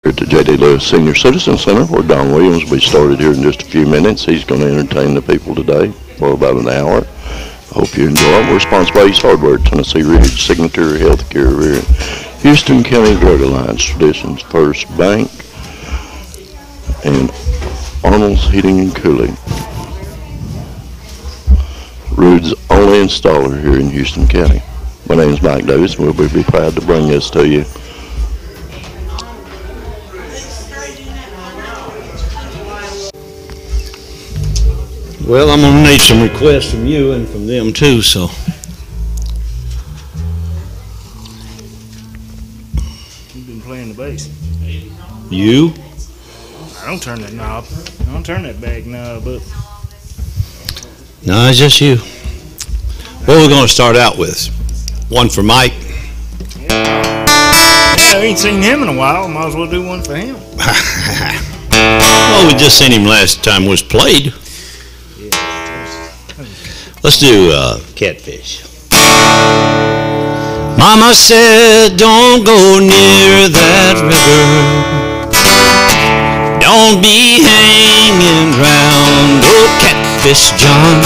At the J.D. Lewis Senior Citizen Center, where Don Williams will be started here in just a few minutes. He's going to entertain the people today for about an hour. I hope you enjoy it. We're sponsored by Ace Hardware, Tennessee Ridge, Signature Healthcare, here in Houston County Drug Alliance, Traditions First Bank, and Arnold's Heating and Cooling. Rude's only installer here in Houston County. My name is Mike Davis, and we'll be proud to bring this to you. Well, I'm going to need some requests from you and from them too, so. You've been playing the bass. You? I don't turn that knob. I don't turn that back knob up. No, it's just you. What are we going to start out with? One for Mike? Yeah, I ain't seen him in a while. Might as well do one for him. Well, we just seen him last time was played. Let's do Catfish. Mama said, don't go near that river. Don't be hanging round old Catfish John.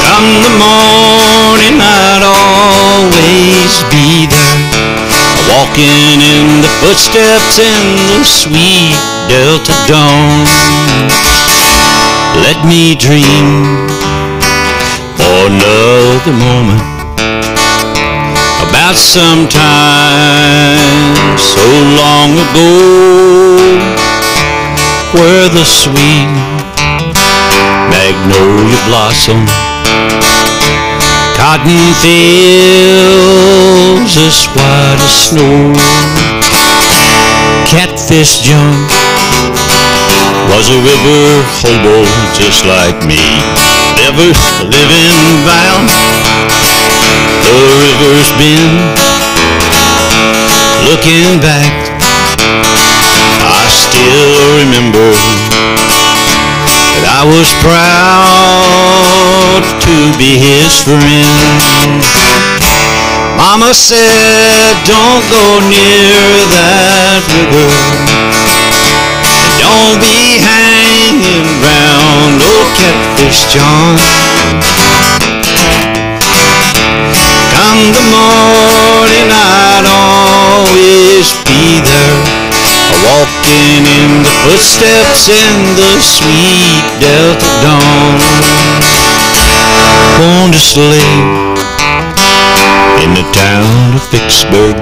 Come the morning, I'd always be there, walking in the footsteps in the sweet Delta dawn. Let me dream for another moment about some time so long ago, where the sweet magnolia blossom, cotton fields as white as snow. Catfish John was a river hobo just like me. Never living bound, the river's been. Looking back, I still remember that I was proud to be his friend. Mama said, don't go near that river. Don't be hanging round old Catfish John. Come the morning, I'd always be there, walking in the footsteps in the sweet Delta dawn. Born to slave in the town of Vicksburg,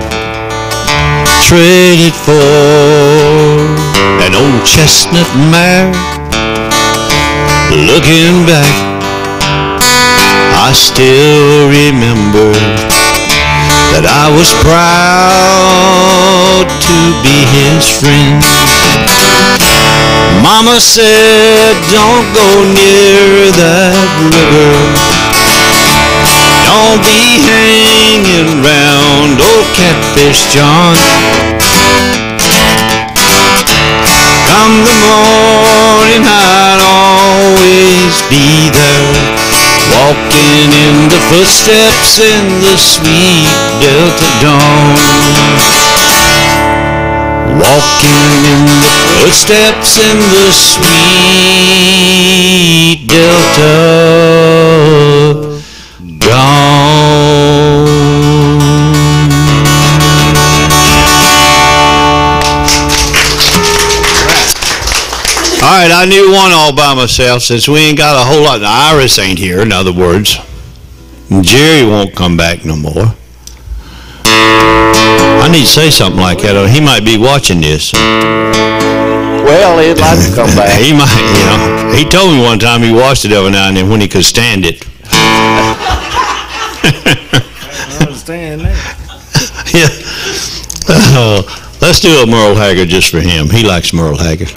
traded for an old chestnut mare. Looking back, I still remember that I was proud to be his friend. Mama said, don't go near that river. Don't be hanging round old Catfish John. Come the morning, I'd always be there, walking in the footsteps in the sweet Delta dawn. Walking in the footsteps in the sweet Delta dawn. All right, I knew one all by myself since we ain't got a whole lot. Iris ain't here, in other words. Jerry won't come back no more. I need to say something like that, or he might be watching this. Well, he'd like to come back. He might, you know. He told me one time he watched it every now and then when he could stand it. I understand that. Yeah. Let's do a Merle Haggard just for him. He likes Merle Haggard.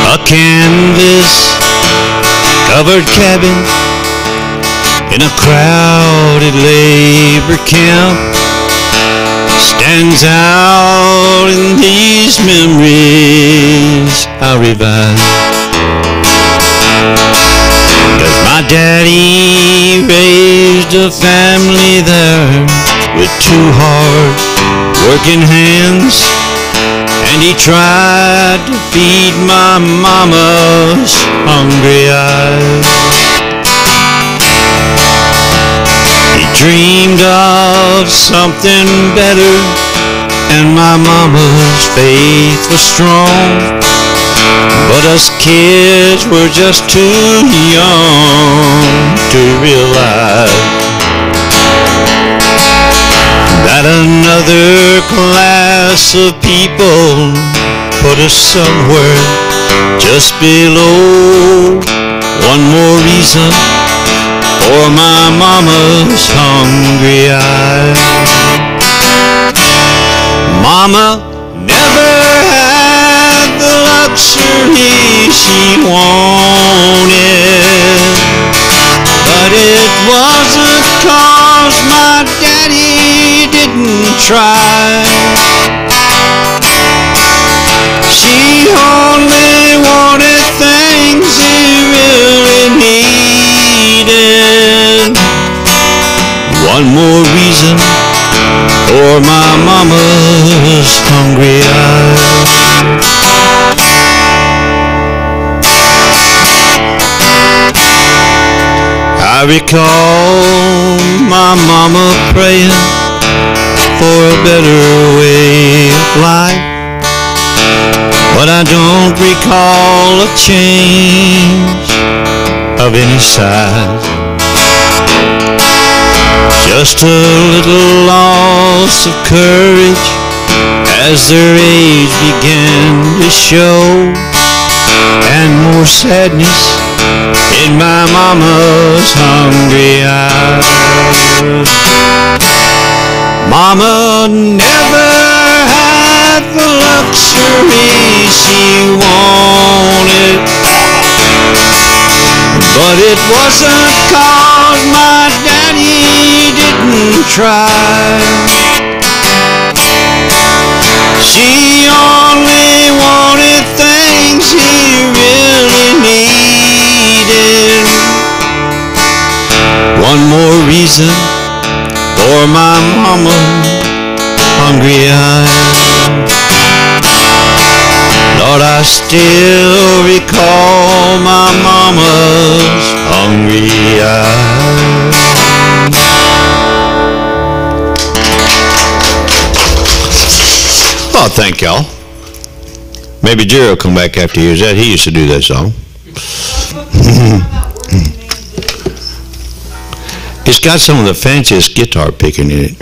A canvas-covered cabin in a crowded labor camp stands out in these memories I revive. 'Cause my daddy raised a family there with two hard working hands, and he tried to feed my mama's hungry eyes. He dreamed of something better, and my mama's faith was strong, but us kids were just too young to realize that another class of people put us somewhere just below. One more reason for my mama's hungry eyes. Mama never had the luxury she wanted, but it wasn't 'cause my daddy didn't try. She only wanted things he really needed. One more reason for my mama's hungry eyes. I recall my mama praying for a better way of life, but I don't recall a change of any size. Just a little loss of courage as their age began to show, and more sadness in my mama's hungry eyes. Mama never had the luxury she wanted, but it wasn't 'cause my daddy didn't try. She only wanted things he really needed. One more reason for my mama's hungry eyes. Lord, I still recall my mama's hungry eyes. Oh, thank y'all. Maybe Jerry will come back after he hears that. He used to do that song. It's got some of the fanciest guitar picking in it.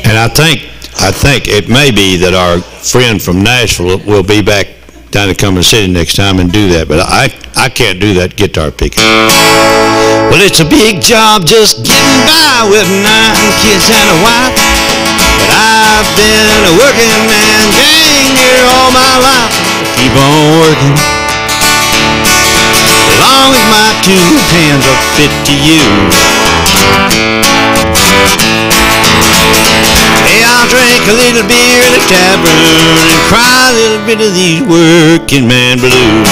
And I think it may be that our friend from Nashville will be back down to Cumberland City next time and do that, but I can't do that guitar picking. Well, it's a big job just getting by with 9 kids and a wife, but I've been a working man dang near all my life. Keep on working as long as my 2 hands are fit to use. Hey, I'll drink a little beer in a tavern and cry a little bit of these working man blues.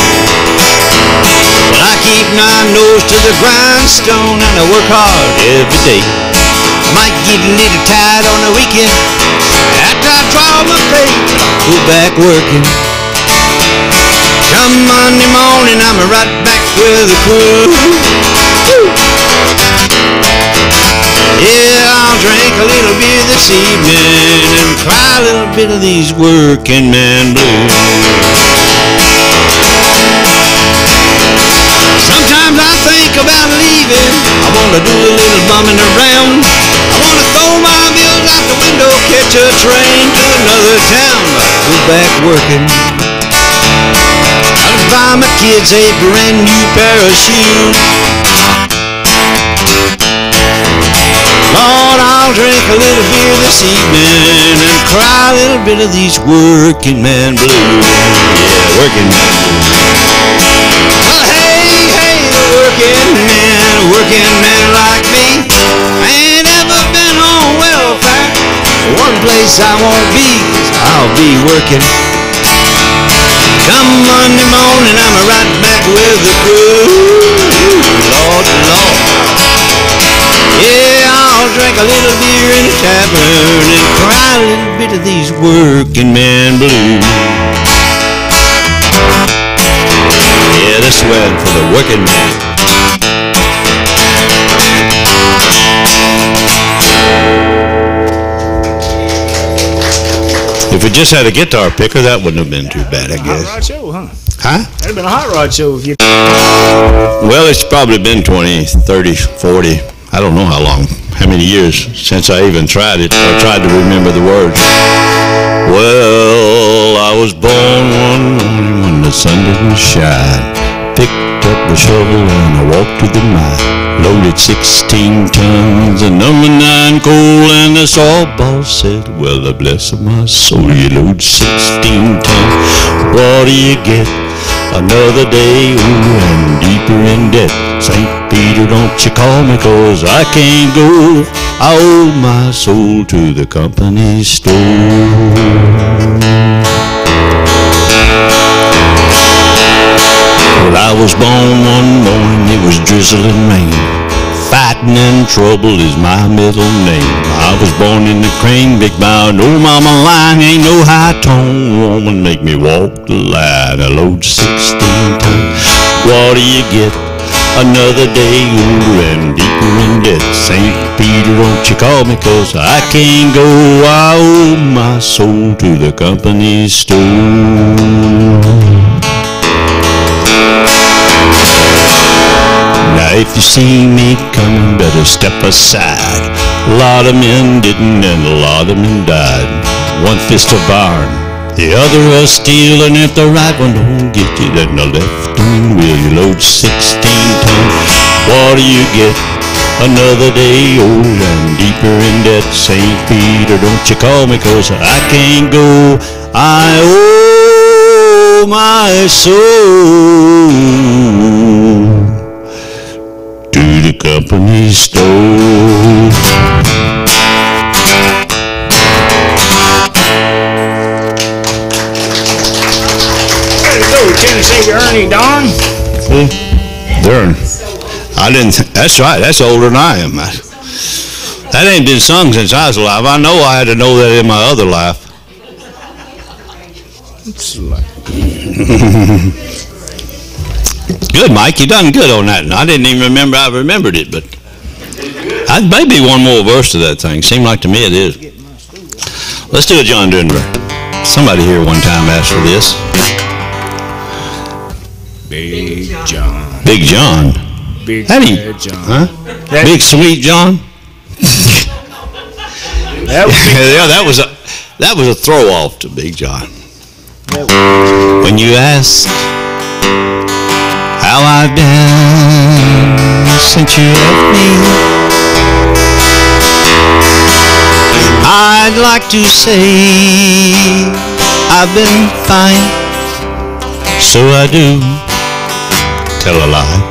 But I keep my nose to the grindstone and I work hard every day. I might get a little tired on the weekend after I draw my pay, but I'll go back working. Come Monday morning, I'm right back with the crew. Woo! Yeah, I'll drink a little beer this evening and cry a little bit of these working man blues. Sometimes I think about leaving. I want to do a little bumming around. I want to throw my bills out the window, catch a train to another town. Go back working. I'll buy my kids a brand new pair of shoes. Lord, I'll drink a little beer this evening and cry a little bit of these working man blues. Yeah, working man blues. Well, hey, the working man like me ain't ever been on welfare. One place I won't be, 'cause I'll be working. Come Monday morning, I'm right back with the crew. Lord, Lord. Yeah, I'll I'll drink a little beer in a tavern and cry a little bit of these working man blues. Yeah, this one for the working man. If we just had a guitar picker, that wouldn't have been too bad, I guess. Hot rod show, huh? Huh? That'd have been a hot rod show if you. Well, it's probably been 20, 30, 40, I don't know how long, how many years since I even tried it, or tried to remember the words. Well, I was born one morning when the sun didn't shine. Picked up the shovel and I walked to the mine. Loaded 16 tons of number 9 coal, and the sawboss said, well, bless my soul, you load 16 tons. What do you get? Another day, ooh, and deeper in debt. St. Peter, don't you call me, 'cause I can't go. I owe my soul to the company store. Well, I was born one morning, it was drizzling rain. Fighting and trouble is my middle name. I was born in the crane, big bound old mama line. Ain't no high-tone woman make me walk the line. I load 16 tons. What do you get? Another day older and deeper in debt. St. Peter, don't you call me, 'cause I can't go. I owe my soul to the company store. Now if you see me coming, better step aside. A lot of men didn't, and a lot of men died. One fist of iron, the other of steel, and if the right one don't get you, then the left one will. You load 16 tons. What do you get? Another day old and deeper in debt. St. Peter, don't you call me, 'cause I can't go. I owe my soul to the company store. Way to go, Tennessee Ernie Don. See? Darn. I didn't, that's right, that's older than I am. That ain't been sung since I was alive. I know I had to know that in my other life. It's like Good, Mike. You done good on that. And I didn't even remember I remembered it, but maybe one more verse to that thing. Seemed like to me it is. Let's do a John Denver. Somebody here one time asked for this. Big John. Big John. Big How do you, Bad John. huh? Big Sweet John? That was Yeah, that was a throw off to Big John. When you ask how I've been since you left me, I'd like to say I've been fine. So I do tell a lie.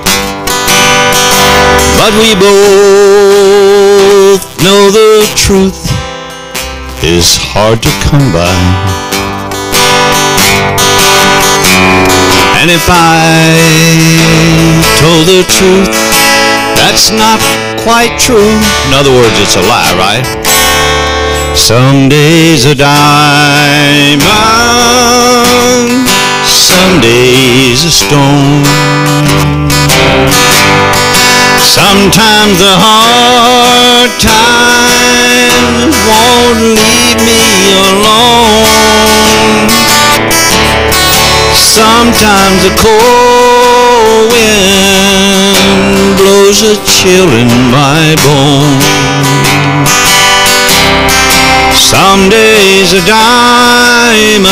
But we both know the truth is hard to come by. And if I told the truth, that's not quite true. In other words, it's a lie, right? Some days a diamond, some days a stone. Sometimes the hard times won't leave me alone. Sometimes the cold wind blows a chill in my bones. Some days a diamond,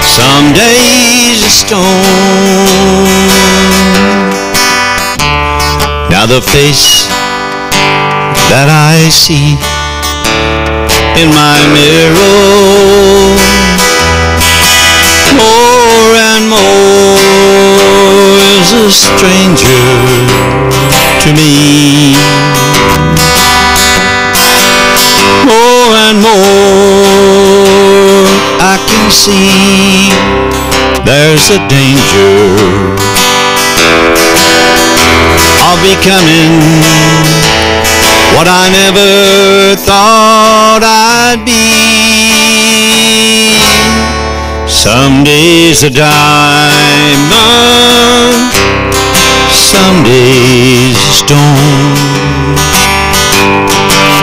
some days a stone. Now the face that I see in my mirror, more and more is a stranger to me. More and more I can see there's a danger of becoming what I never thought I'd be. Some days a diamond, some days a stone.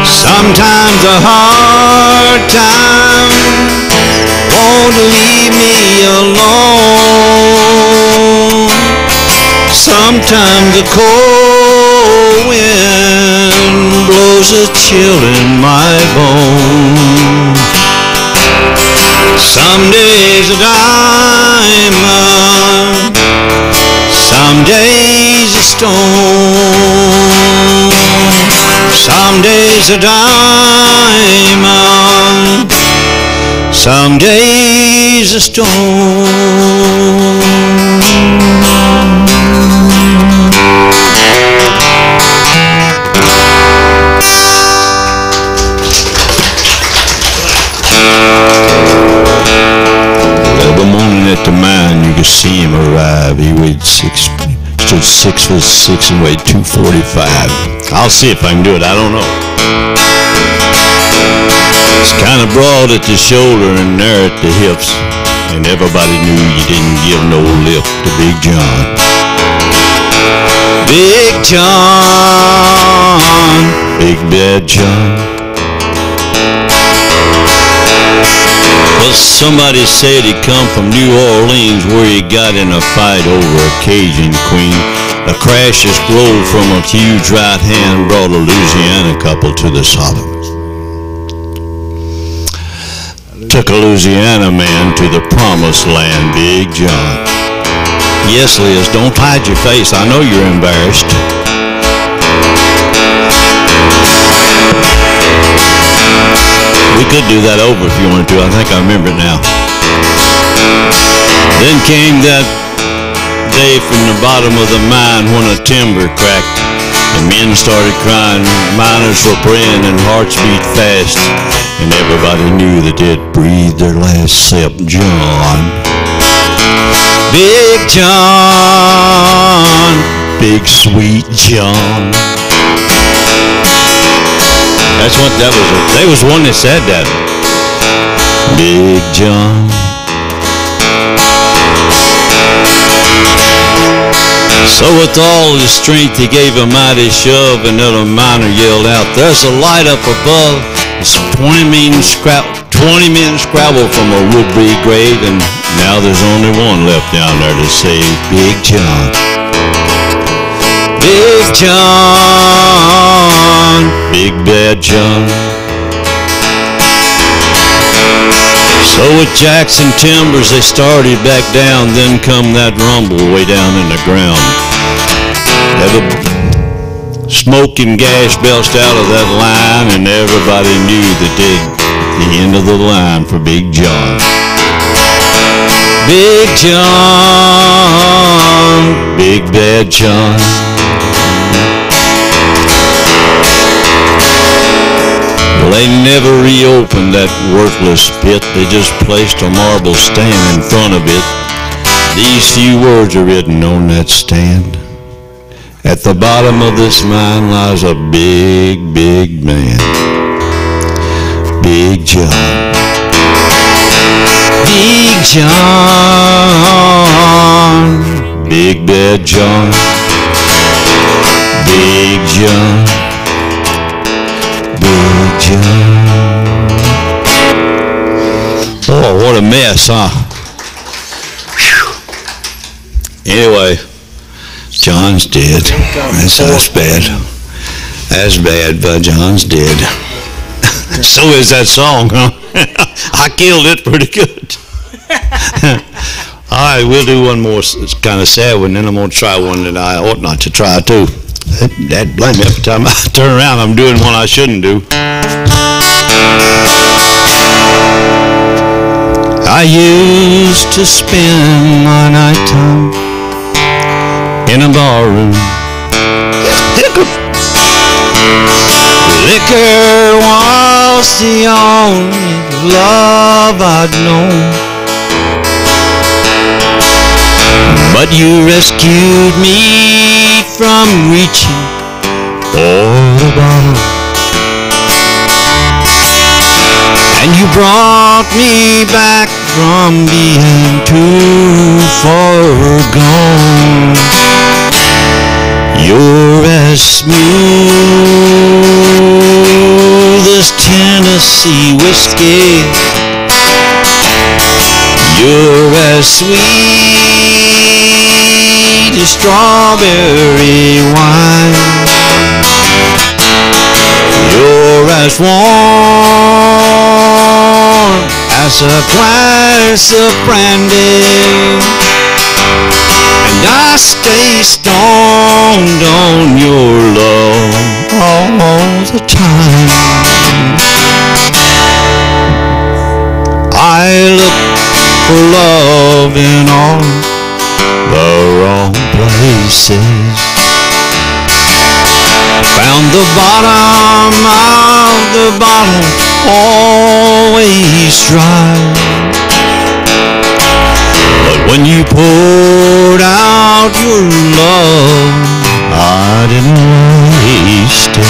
Sometimes a hard time won't leave me alone. Sometimes a cold wind blows a chill in my bones. Some days a diamond, some days a stone. Some days a diamond, some days a stone. Every morning at the mine, you could see him arrive. He stood 6'6" and weighed 245. I'll see if I can do it. I don't know. It's kind of broad at the shoulder and narrow at the hips, and everybody knew you didn't give no lip to Big John. Big John, Big Bad John. Well, somebody said he come from New Orleans, where he got in a fight over a Cajun queen. A crashes rolled from a huge right hand, brought a Louisiana couple to the Solomons. Took a Louisiana man to the promised land, Big John. Yes, Liz, don't hide your face. I know you're embarrassed. We could do that over if you wanted to. I think I remember it now. Then came that day from the bottom of the mine when a timber cracked. The men started crying, miners were praying, and hearts beat fast. And everybody knew that they'd breathed their last except John. Big John, Big Sweet John. That's what that was. They was one that said that. Big John. So with all his strength, he gave a mighty shove, and then a miner yelled out, "There's a light up above." Some 20 men scrabbled from a would-be grave, and now there's only one left down there to save Big John. Big John, Big Bad John. So with Jackson Timbers, they started back down, then come that rumble way down in the ground. Smoke and gas belched out of that line, and everybody knew that the end of the line for Big John. Big John, Big Bad John. Well, they never reopened that worthless pit. They just placed a marble stand in front of it. These few words are written on that stand. At the bottom of this mine lies a big, big man. Big John. Big John. Big Bad John. Big John. Big John. Oh, what a mess, huh? Whew. Anyway, John's dead. That's bad. That's bad, but John's dead. So is that song, huh? I killed it pretty good. All right, we'll do one more kind of sad one, then I'm going to try one that I ought not to try, too. That blame me every time I turn around, I'm doing one I shouldn't do. I used to spend my nighttime in a barroom. Liquor was the only love I'd known. But you rescued me from reaching for the bottle. brought me back from being too far gone. You're as smooth as Tennessee whiskey. You're as sweet as strawberry wine. You're as warm as a glass of brandy, and I stay stoned on your love all the time. I look for love in all the wrong places. Found the bottom of the bottle always dry. But when you poured out your love, I didn't waste it.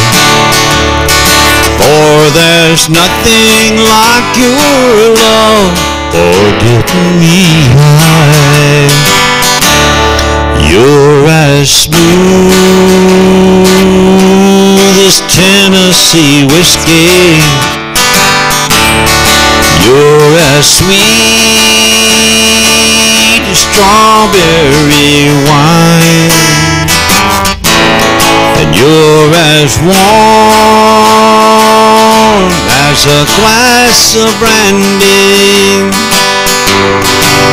For there's nothing like your love for getting me high. You're as smooth as Tennessee whiskey. You're as sweet as strawberry wine. And you're as warm as a glass of brandy.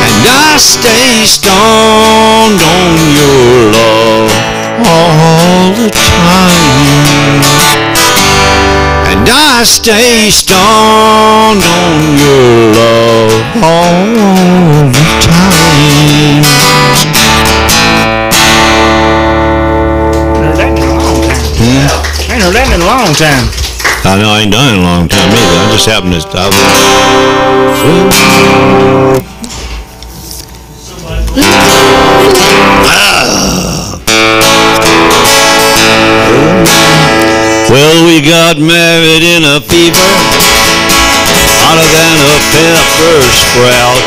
And I stay stoned on your love all the time. And I stay stoned on your love all the time. Ain't heard that in a long time. I know I ain't done it in a long time either. I just happened to Well, we got married in a fever, hotter than a pepper sprout.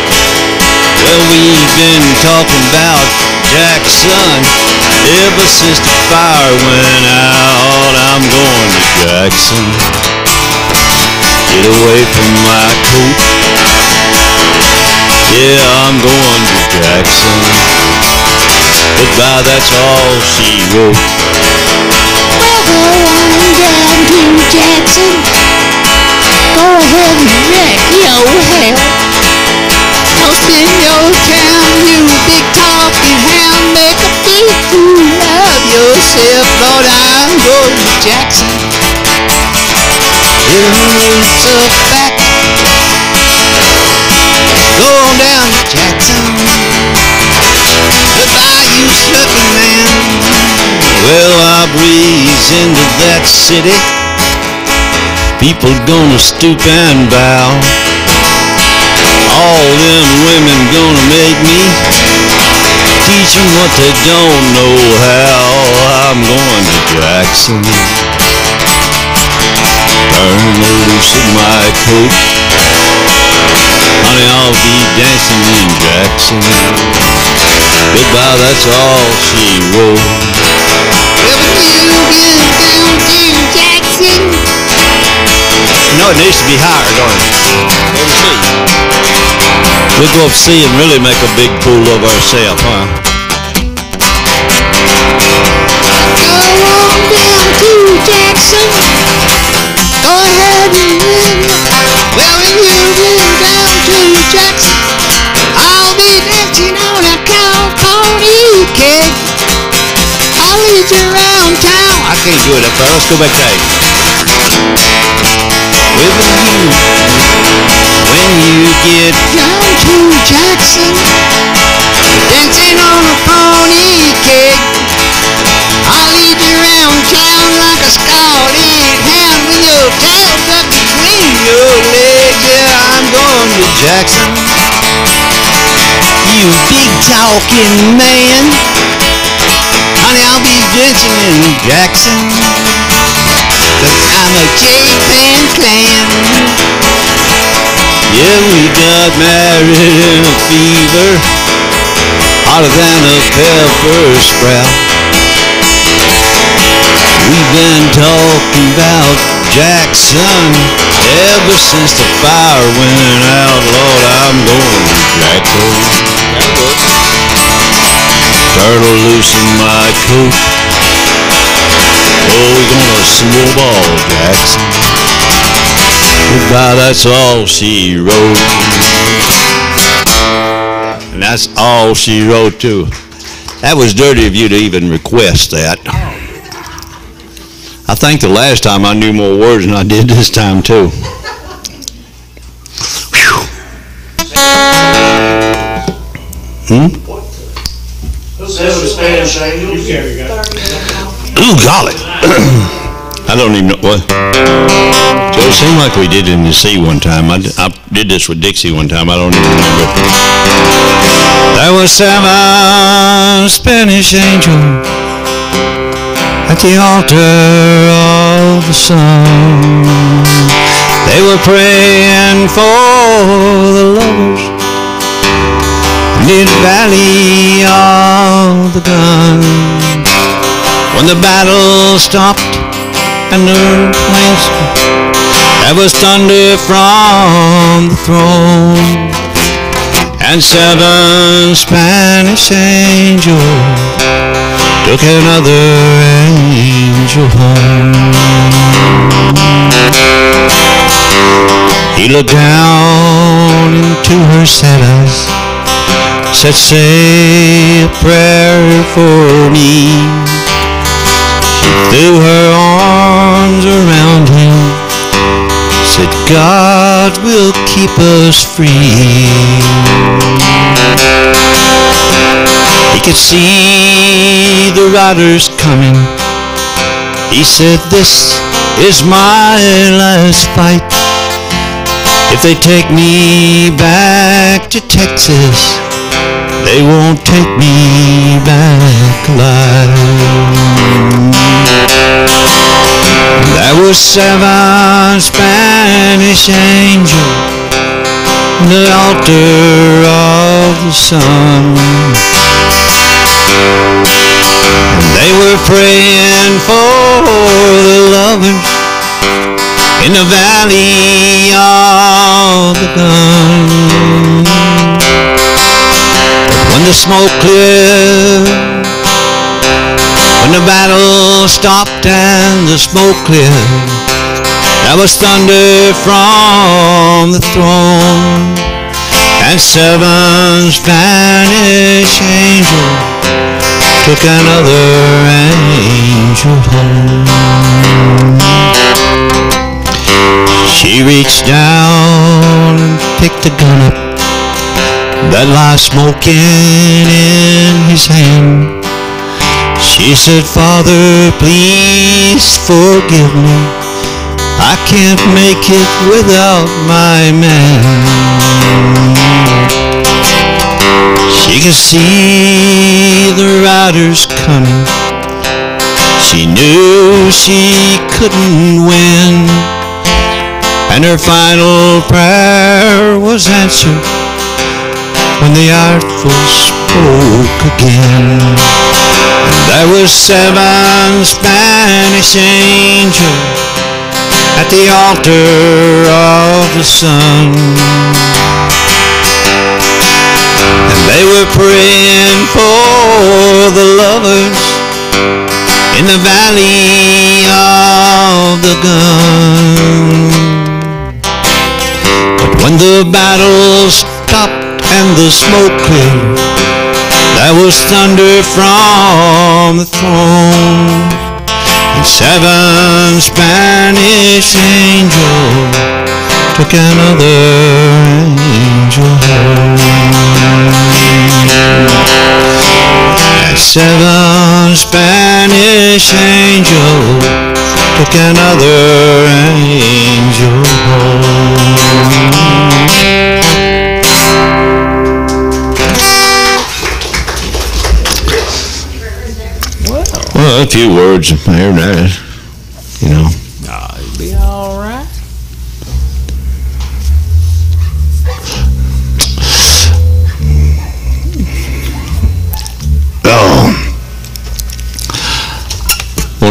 Well, we've been talking about Jackson ever since the fire went out. I'm going to Jackson, get away from my coat. Yeah, I'm going to Jackson, goodbye, that's all she wrote. Well, go on down to Jackson, go ahead and wreck your hell. Toast in your town, you big talking hound, make a big fool of yourself. Lord, I'm going to Jackson, get her roots up back. Go on down to Jackson, goodbye, you slugging man. Well, I breeze into that city, people gonna stoop and bow. All them women gonna make me teach them what they don't know how. I'm going to Jackson, turn loose in my coat. Honey, I'll be dancing in Jackson, goodbye, that's all she wrote. Well, when you get down to Jackson, you know it needs to be higher, don't it? Go to sea. We'll go up to sea and really make a big fool of ourselves, huh? Go on down to Jackson, go ahead and win. Well, when you get down to Jackson, I'll be dancing on a cow pony keg. I'll lead you around town. I can't do it up there. Let's go back there. With you, when you get down to Jackson, dancing on a pony keg, I'll lead you around town like a scalded hound with your tail tucked between your legs. Yeah, I'm going to Jackson, you big talking man. Honey, I'll be dancing in Jackson, 'cause I'm a J-Pan clan. Yeah, we got married in a fever, hotter than a pepper sprout. We've been talking about Jackson ever since the fire went out. Lord, I'm going to Jackson. Turtle loosen my coat. Oh, we're gonna snowball Jackson. Goodbye, that's all she wrote. And that's all she wrote too. That was dirty of you to even request that. I think the last time I knew more words than I did this time too. Ooh, golly. I don't even know what. So it seemed like we did it in the sea one time. I did this with Dixie one time. I don't even remember. There were 7 Spanish angels at the altar of the sun. They were praying for the lovers in the valley of the gun. When the battle stopped and the plains, there was thunder from the throne, and 7 Spanish angels took another angel home. He looked down into her sad eyes, said, say a prayer for me. She threw her arms around him, said, God will keep us free. He could see the riders coming. He said, this is my last fight. If they take me back to Texas, they won't take me back alive. There were 7 Spanish angels on the altar of the sun, and they were praying for the lovers in the valley of the gun. When the smoke cleared, when the battle stopped and the smoke cleared, there was thunder from the throne, and 7 Spanish angels took another angel home. She reached down and picked a gun up that lay smoking in his hand. She said, Father, please forgive me. I can't make it without my man. She could see the riders coming. She knew she couldn't win, and her final prayer was answered when the artful spoke again. And there were 7 Spanish angels at the altar of the sun, and they were praying for the lovers in the valley of the gun. But when the battle stopped and the smoke cleared, there was thunder from the throne, and 7 Spanish angels took another angel home. And 7 Spanish angels took another angel home. Well, a few words here and there, you know. Nah, it'll be all right.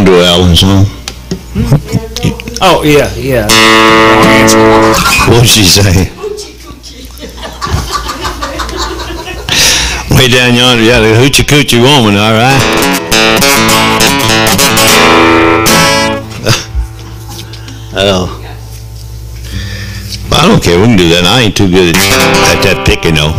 want to do Alan's song? Oh, yeah. Wrong answer. What did she say? Way down yonder, yeah, the hoochie coochie woman, all right. Oh. I don't care, we can do that. I ain't too good at that picking, though.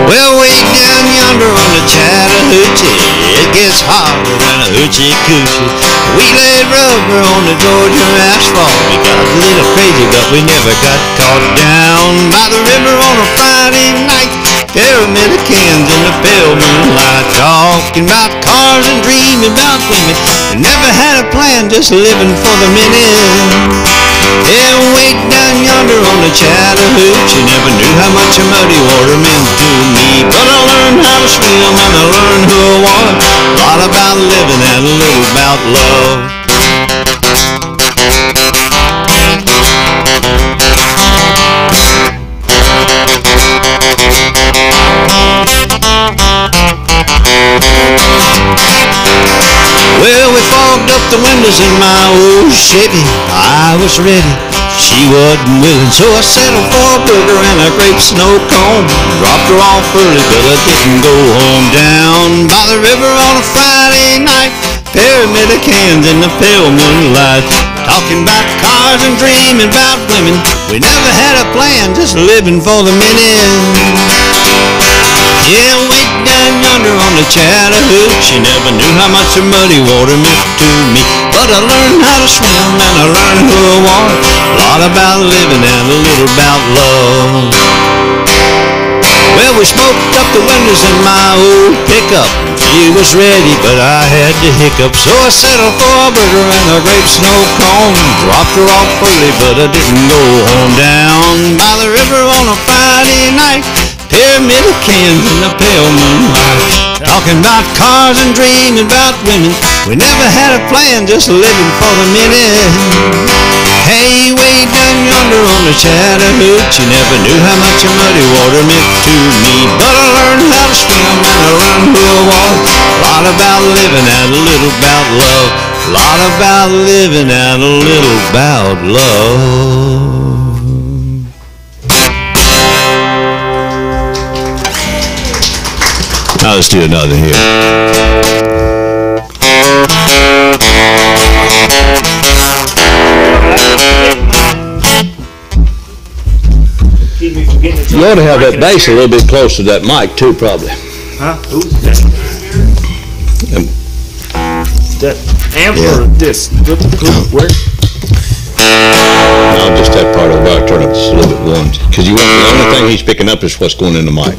Well, way down yonder on the Chattahoochee, it gets hotter than a hoochie coochie. We laid rubber on the Georgia asphalt. We got a little crazy, but we never got caught down by the river on a Friday night. Pyramid of cans in the pale moonlight, talking about cars and dreaming about women. We never had a plan, just living for the minute. Yeah, way down yonder on the Chattahoochee, never knew how much a muddy water meant to me. But I learned how to swim and I learned who I was. A lot about living and a little about love. Well, we fogged up the windows in my old Chevy. I was ready, she wasn't willing, so I settled for a burger and a grape snow cone. Dropped her off early, but I didn't go home. Down by the river on a Friday night, pyramid of cans in the pale moonlight, talking about cars and dreaming about women. We never had a plan, just living for the minute. Yeah, way down yonder on the Chattahoochee, never knew how much the muddy water meant to me. But I learned how to swim and I learned who I was. A lot about living and a little about love. Well, we smoked up the windows in my old pickup. She was ready, but I had the hiccup, so I settled for a burger and a grape snow cone. Dropped her off early, but I didn't go home. Down by the river on a Friday night, pyramid of cans in the pale moonlight, talking about cars and dreaming about women. We never had a plan, just living for the minute. Hey, way down yonder on the Chattahoochee, never knew how much a muddy water meant to me. But I learned how to swim and I learned who I was. A lot about living and a little about love. A lot about living and a little about love. Now let's do another here. You ought to have that bass a little bit closer to that mic too, probably. Huh? Ooh, that amp or this? Where? No, just that part of it. Turn up just a little bit one. Because the only thing he's picking up is what's going in the mic.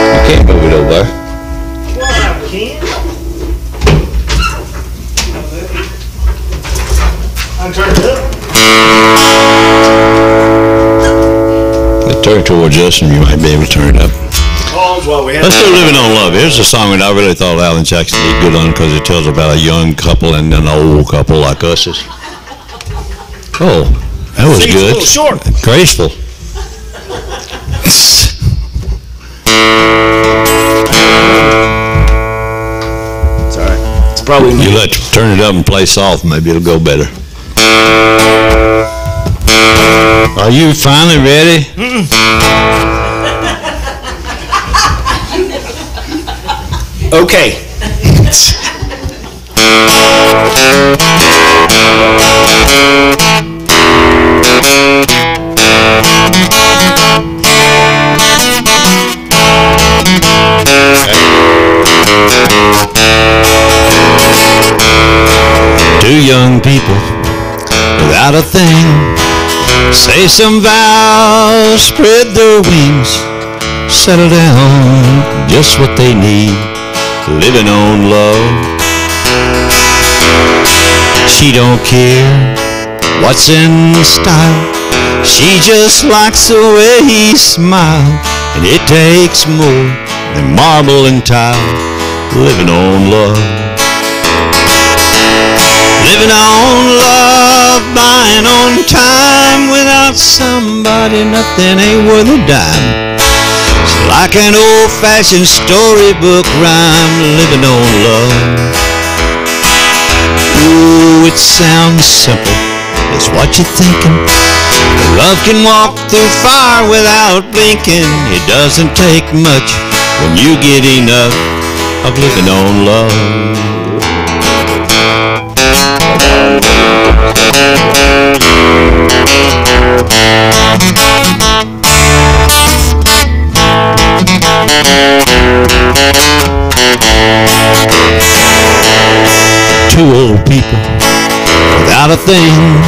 You can't move it over there. Well, I can. I turned it up. Turn towards us and you might be able to turn it up. Let's do Living on Love. Here's a song that I really thought Alan Jackson did good on because it tells about a young couple and an old couple like us. Oh, that was good. A little short. Graceful. It's all right. It's probably You turn it up and play soft, maybe it'll go better. Are you finally ready? okay. Two young people without a thing say some vows, spread their wings, settle down, just what they need, living on love. She don't care what's in style, she just likes the way he smiles, and it takes more than marble and tile, living on love. Living on love, buying on time. Without somebody, nothing ain't worth a dime. It's like an old-fashioned storybook rhyme. Living on love. Ooh, it sounds simple. It's what you're thinking. Love can walk through fire without blinking. It doesn't take much when you get enough of living on love. Two old people without a thing,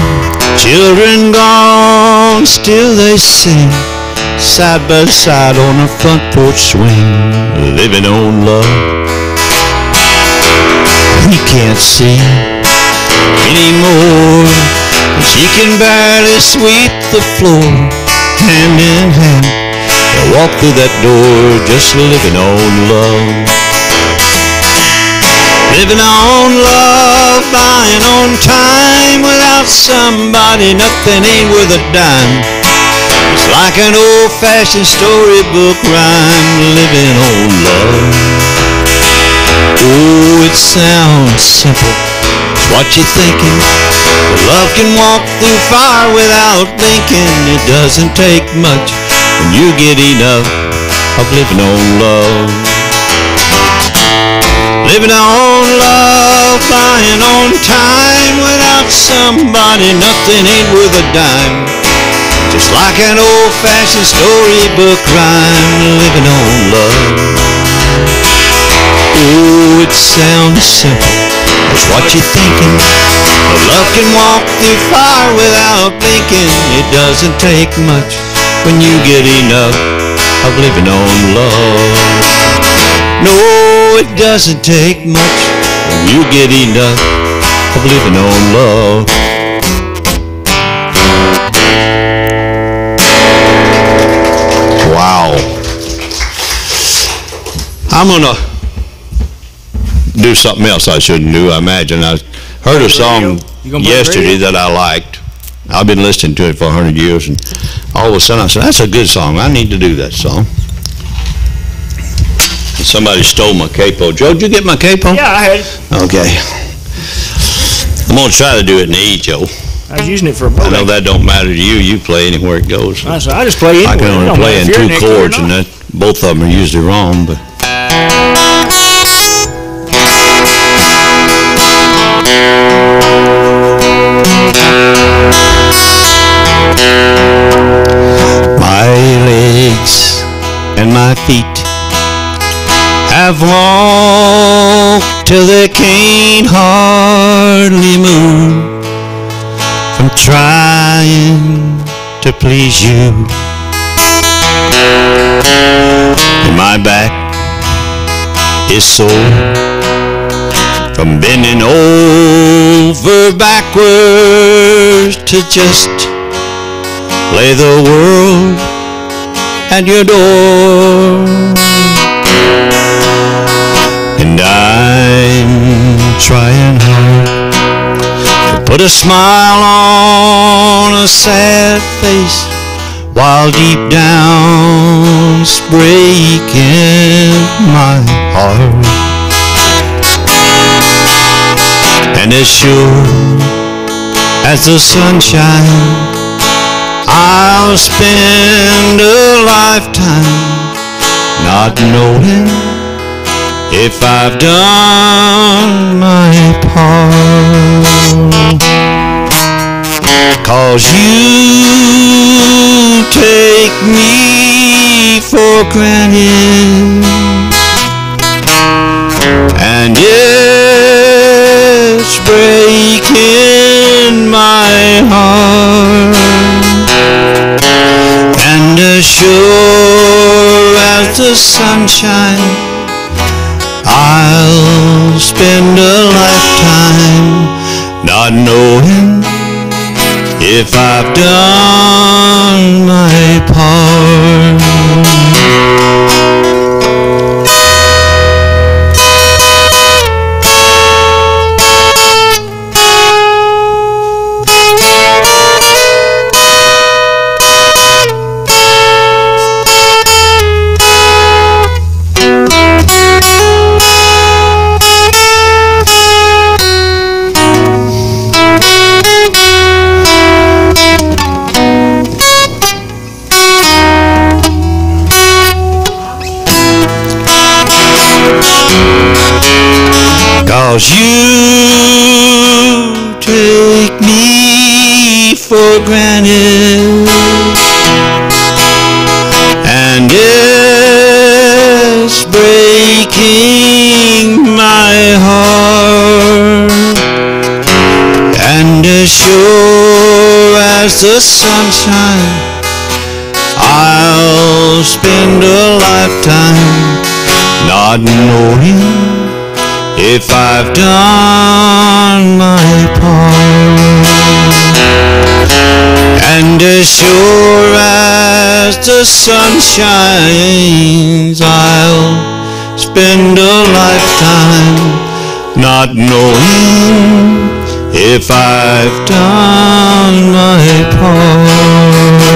children gone, still they sing, side by side on a front porch swing, living on love. He can't see anymore, she can barely sweep the floor. Hand in hand, they walk through that door, just living on love. Living on love, buying on time. Without somebody, nothing ain't worth a dime. It's like an old-fashioned storybook rhyme. Living on love. Oh, it sounds simple. It's what you're thinking. But love can walk through fire without blinking. It doesn't take much when you get enough of living on love. Living on love, buying on time. Without somebody, nothing ain't worth a dime. Just like an old-fashioned storybook rhyme. Living on love. Oh, it sounds simple. That's what you're thinking. But love can walk through fire without blinking. It doesn't take much when you get enough of living on love. No, it doesn't take much when you get enough of living on love. Wow. I'm gonna do something else I shouldn't do, I imagine. I heard a song yesterday that I liked. I've been listening to it for 100 years, and all of a sudden I said, that's a good song. I need to do that song. Somebody stole my capo. Joe, did you get my capo? Yeah, I had it. Okay. I'm going to try to do it in the E, Joe. I was using it for a boat. I know that don't matter to you. You play anywhere it goes. I just play anywhere. I can only play in It don't matter if you're two next to it or chords, and not. that both of them are usually wrong. But my legs and my feet have walked till they can't hardly move from trying to please you. And my back is sore from bending over backwards to just lay the world at your door. And I'm trying hard to put a smile on a sad face, while deep down it's breaking my heart. And as sure as the sunshine, I'll spend a lifetime not knowing if I've done my part. 'Cause you take me for granted, and it's breaking my heart. And as sure as the sunshine, I'll spend a lifetime not knowing if I've done my part. 'cause you take me for granted, and it's breaking my heart. And as sure as the sunshine, I'll spend a lifetime not knowing if I've done my part. And as sure as the sun shines, I'll spend a lifetime not knowing if I've done my part.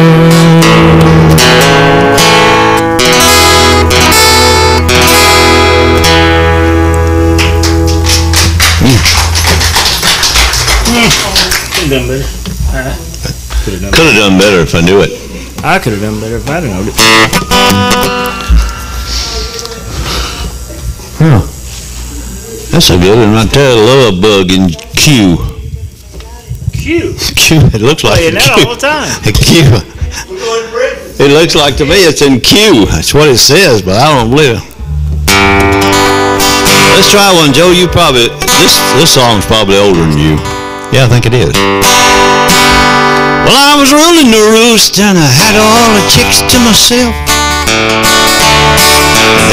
Could have done better. Could have done better if I knew it. I could have done better if I'd have known it. Huh. That's a good one right there. Love Bug in Q. Q. Q. It looks like Playing a that Q. all the time. A Q. It looks like to me it's in Q. That's what it says, but I don't believe it. Let's try one, Joe. You probably this song's probably older than you. Yeah, I think it is. Well, I was ruling the roost and I had all the chicks to myself.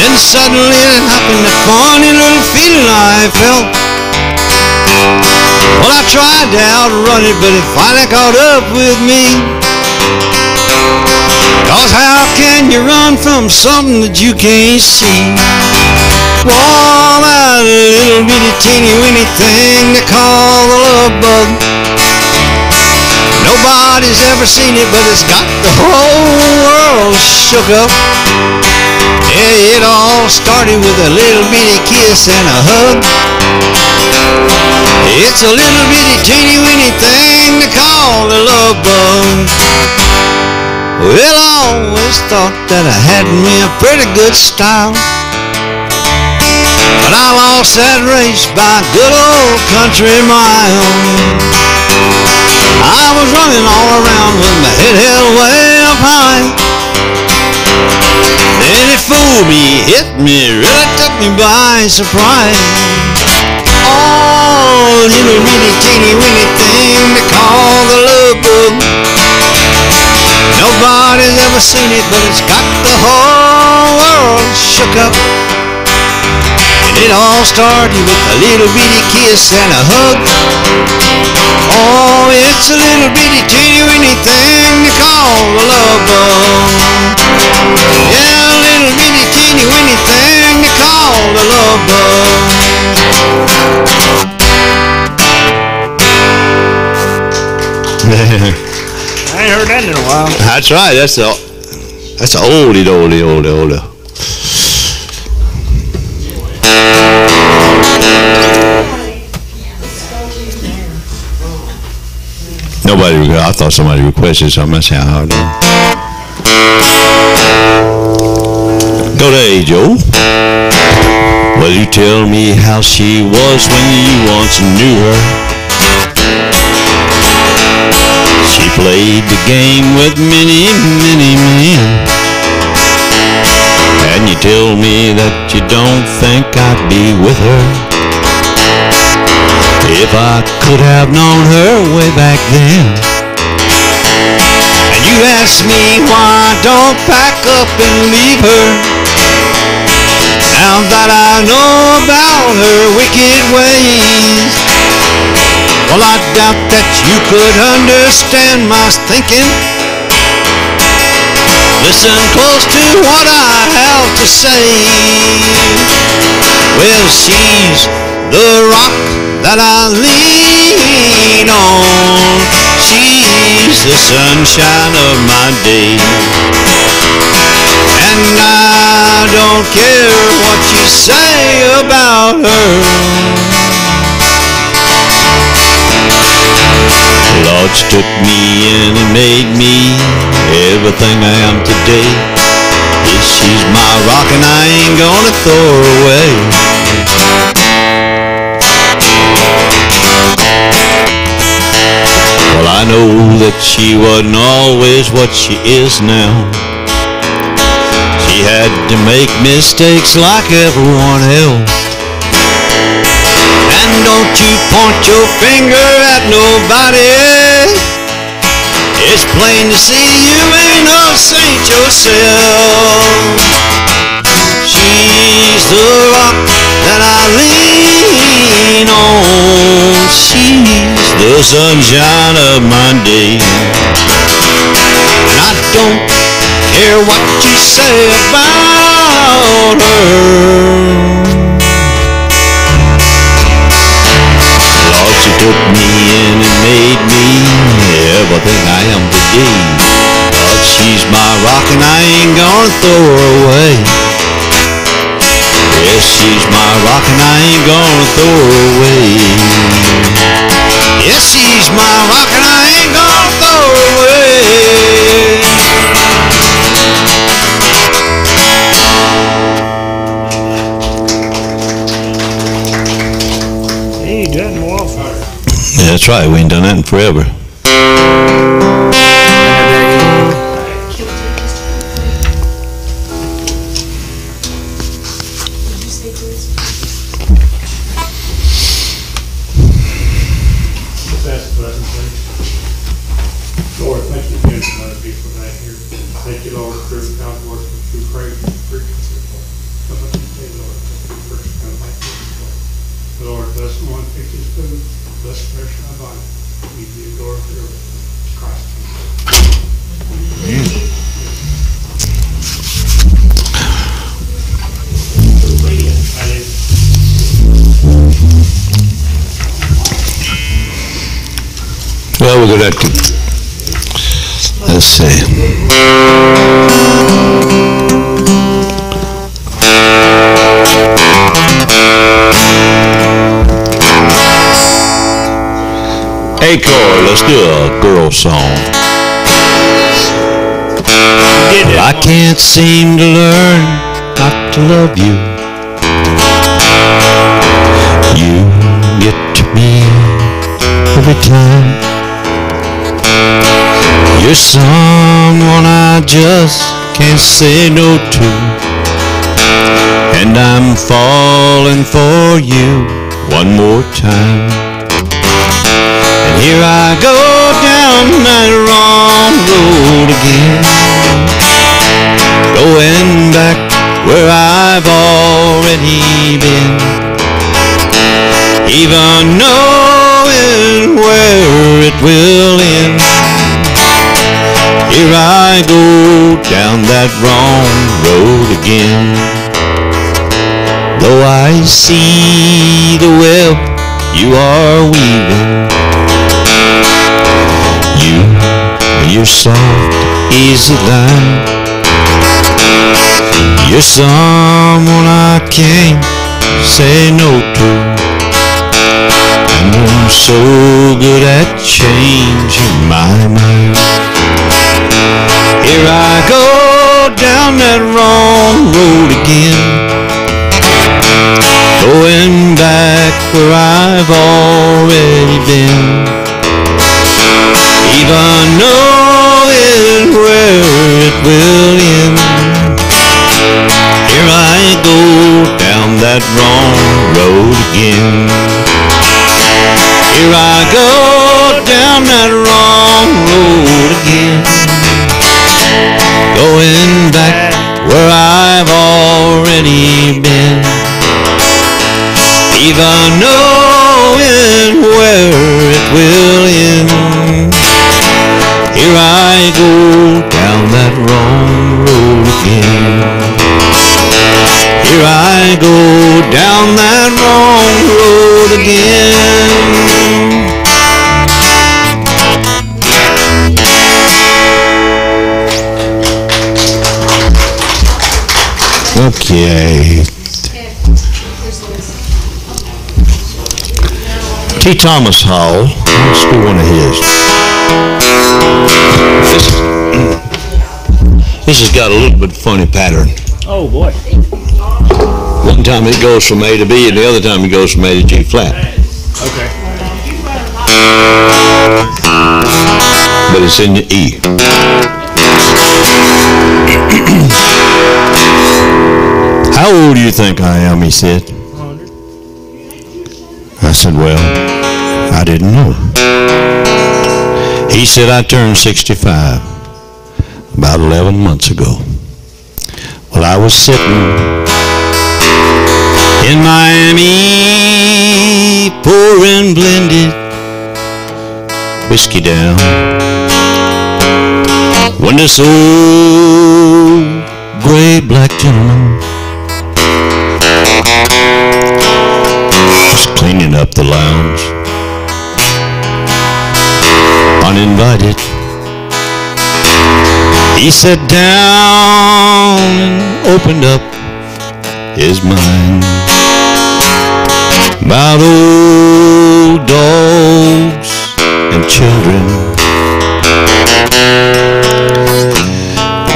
Then suddenly it happened, that funny little feeling I felt. Well, I tried to outrun it, but it finally caught up with me. 'Cause how can you run from something that you can't see? Well, that little bitty teeny weeny thing they call the love bug. Nobody's ever seen it, but it's got the whole world shook up. Yeah, it all started with a little bitty kiss and a hug. It's a little bitty teeny weeny thing they call the love bug. Well, I always thought that I had me a pretty good style, but I lost that race by a good old country mile. I was running all around with my head held way up high. Then it fooled me, hit me, really took me by surprise. Oh, little bitty teeny weeny thing they call the love bug. Nobody's ever seen it, but it's got the whole world shook up. And it all started with a little bitty kiss and a hug. Oh, it's a little bitty teeny weeny thing they call the love bug. Yeah, a little bitty teeny weeny thing they call the love bug. I ain't heard that in a while. That's right. That's a oldie. Nobody. I thought somebody requested something. That's how hard. Go to A, Joe. Well, you tell me how she was when you once knew her. She played the game with many, many men. And you tell me that you don't think I'd be with her if I could have known her way back then. And you ask me why I don't pack up and leave her now that I know about her wicked ways. Well, I doubt that you could understand my thinking. Listen close to what I have to say. Well, she's the rock that I lean on. She's the sunshine of my day. And I don't care what you say about her. Lord took me in and made me everything I am today. Yes, she's my rock and I ain't gonna throw her away. know that she wasn't always what she is now. She had to make mistakes like everyone else. And don't you point your finger at nobody. It's plain to see you ain't no saint yourself. She's the rock that I lean on. She's the sunshine of my day. And I don't care what you say about her. Lord, she took me in and made me everything I am today. Lord, she's my rock and I ain't gonna throw her away. Yes, she's my rock and I ain't gonna throw her away. Yes, she's my rock and I ain't gonna throw her away. He doesn't waffle. Yeah, that's right. We ain't done that in forever. Lord, thank you again for another beautiful day here. Thank you, Lord, for God's work and through praise and frequency. Come up today, Lord, thank you for coming back to us. Lord, bless the one who takes his food, bless the fresh in our body. We give you glory for your Christ. Well, we're going to let's see. Hey, Corey, let's do a girl song. I can't seem to learn not to love you. You get to me every time. You're someone I just can't say no to. And I'm falling for you one more time. And here I go down that wrong road again, going back where I've already been, even knowing where it will end. Here I go down that wrong road again. Though I see the web you are weaving, you're soft, easy line. You're someone I can't say no to. And I'm so good at changing my mind. Here I go down that wrong road again, going back where I've already been, even knowing where it will end. Here I go down that wrong road again. Here I go down that wrong road again, going back where I've already been, even knowing where it will end. Here I go down that wrong road again. Here I go down that wrong road again. Okay. T. Thomas Hall. Let's do one of his. This has got a little bit funny pattern. Oh, boy. One time it goes from A to B, and the other time it goes from A to G flat. Okay. but it's in the E. How old do you think I am, he said. 100. I said, well, I didn't know. He said, I turned 65 about 11 months ago. Well, I was sitting in Miami, pouring blended whiskey down, when this old gray black gentleman was cleaning up the lounge, uninvited. He sat down and opened up his mind about old dogs and children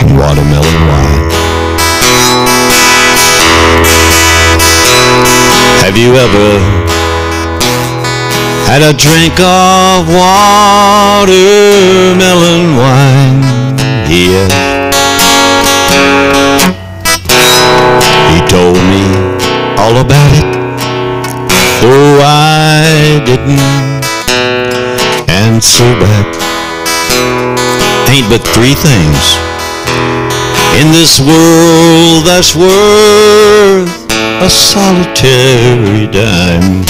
and watermelon wine. Have you ever had a drink of watermelon wine? He asked. He told me all about it, though I didn't answer back. Ain't but three things in this world that's worth a solitary dime.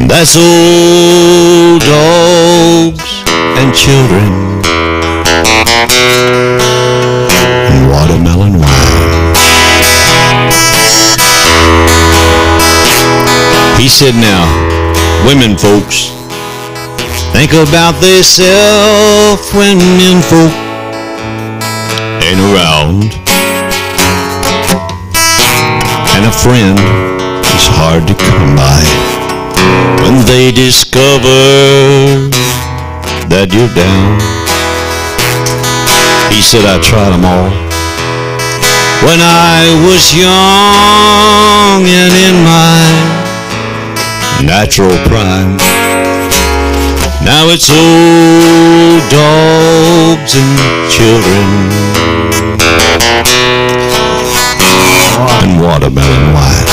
That's old dogs and children and watermelon wine. He said, now, women folks, think about theyself when men folk ain't around. And a friend is hard to come by when they discover that you're down. He said, I tried them all when I was young and in my natural prime. Now it's old dogs and children and watermelon wine.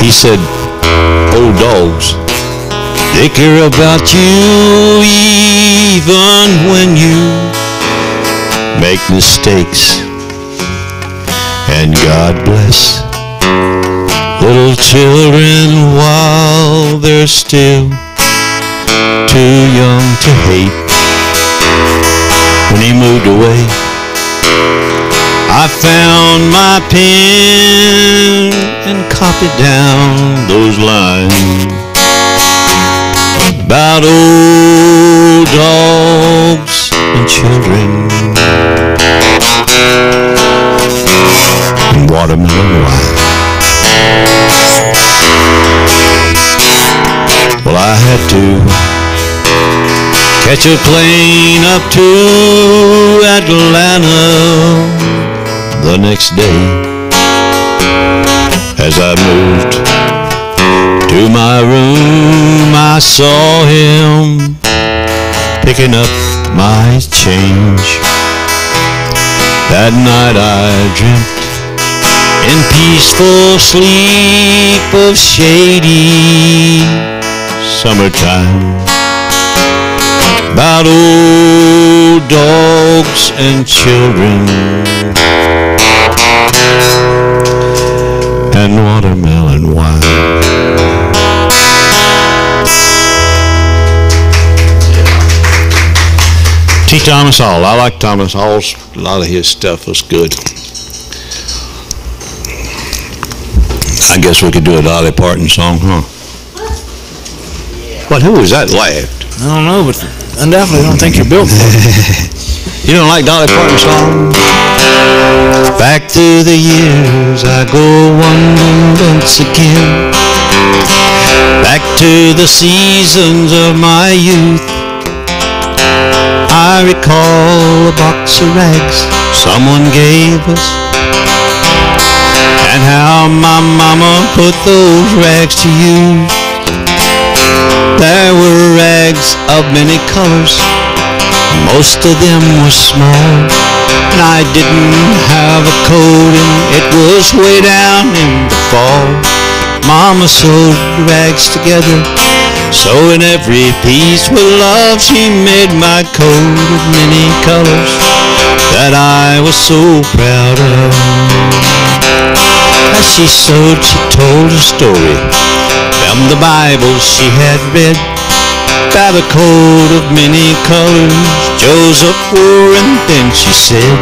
He said, old dogs, they care about you even when you make mistakes. And God bless little children while they're still too young to hate. When he moved away, I found my pen and copied down those lines about old dogs and children and watermelon wine. Well, I had to catch a plane up to Atlanta the next day. As I moved to my room, I saw him picking up my change. That night I dreamt in peaceful sleep of shady summertime about old dogs and children and watermelon wine. T. Thomas Hall. I like Thomas Hall's. A lot of his stuff was good. I guess we could do a Dolly Parton song, huh? What? Who was that laughed? I don't know, but undoubtedly I don't think you're built for it. You don't like Dolly Parton song? Back through the years I go once again, back to the seasons of my youth. I recall a box of rags someone gave us, and how my mama put those rags to use. There were rags of many colors, most of them were small, and I didn't have a coat and it was way down in the fall. Mama sewed the rags together, sewing every piece with love. She made my coat of many colors that I was so proud of. As she sewed, she told a story from the Bible she had read about a coat of many colors Joseph wore, and then she said,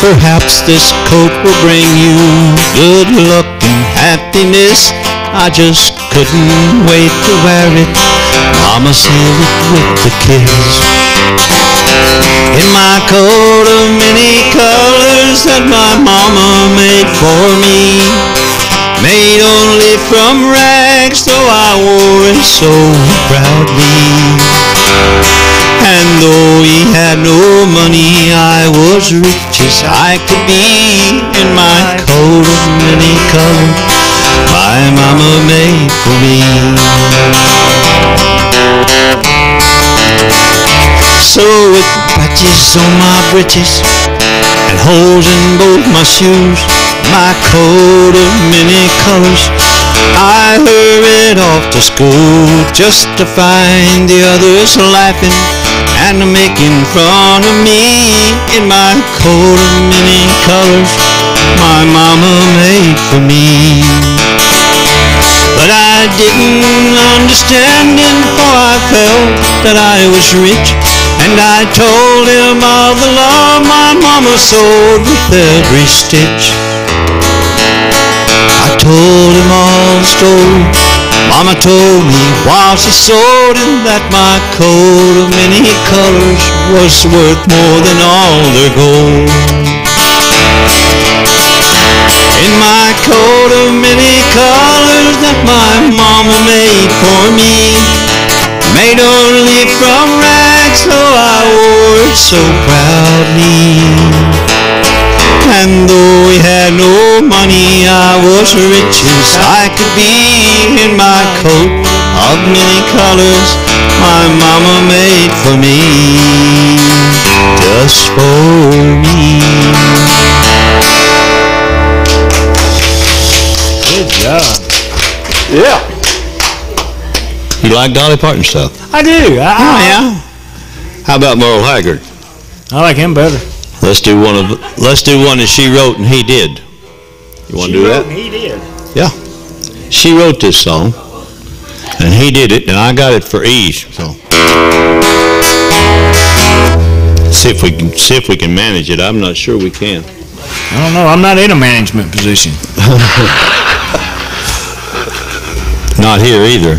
perhaps this coat will bring you good luck and happiness. I just couldn't wait to wear it. Mama sealed it with a kiss. In my coat of many colors that my mama made for me, made only from rags, though I wore it so proudly. And though we had no money, I was rich as I could be in my coat of many colors my mama made for me. So with patches on my breeches and holes in both my shoes, my coat of many colors, I hurried off to school just to find the others laughing and making fun of me in my coat of many colors my mama made for me. But I didn't understand him, for I felt that I was rich, and I told him of the love my mama sewed with every stitch. I told him all the story Mama told me while she sewed, and that my coat of many colors was worth more than all their gold. In my coat of many colors that my mama made for me, made only from rags, though I wore it so proudly. And though we had no money, I was rich as I could be in my coat of many colors my mama made for me, just for me. Good job. Yeah. You like Dolly Parton stuff? I do. Yeah. How about Merle Haggard? I like him better. Let's do one that she wrote and he did. You want to do that? He did. Yeah. She wrote this song, and he did it, and I got it for ease. So see if we can manage it. I'm not sure we can. I don't know. I'm not in a management position. Not here either.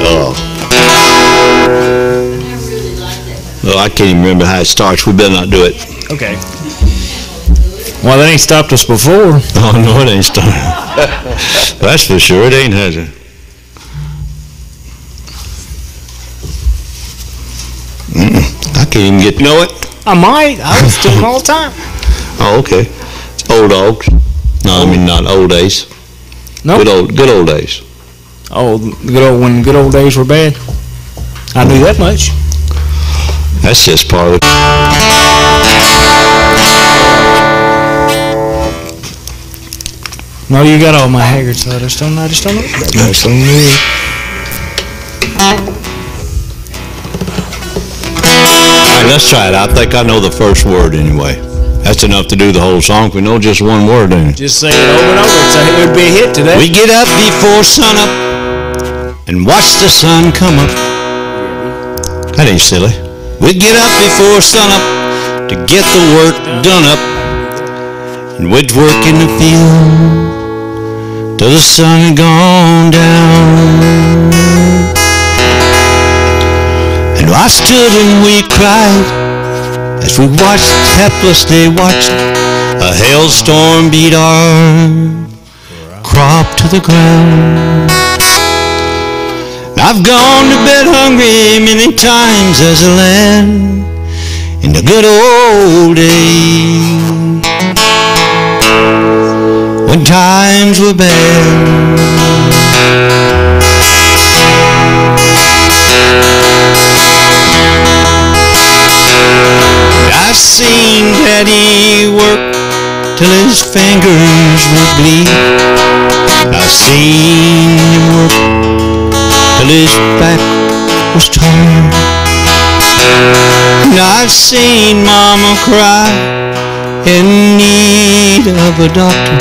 Oh. Well, I can't even remember how it starts. We better not do it. Okay. Well, that ain't stopped us before. Oh, no, it ain't stopped. That's for sure. It ain't, has it? I can't even get to know it. I might. I was doing it all the time. Oh, okay. It's old dogs. No, I mean not old days. No. Good old days. Oh, when good old days were bad. I knew that much. That's just part of it. No, you got all my Haggard, so I just don't know. That's on me. All right, let's try it. I think I know the first word anyway. That's enough to do the whole song if we know just one word, ain't it? Just say it over and over. It would be a hit today. We get up before sunup and watch the sun come up. That ain't silly. We get up before sunup to get the work done up, and we'd work in the field till the sun had gone down. And I stood and we cried as we watched, helplessly watched a hailstorm beat our crop to the ground. I've gone to bed hungry many times as a lad in the good old days when times were bad. I've seen Daddy work till his fingers would bleed. I've seen him work till his back was torn. And I've seen Mama cry in need of a doctor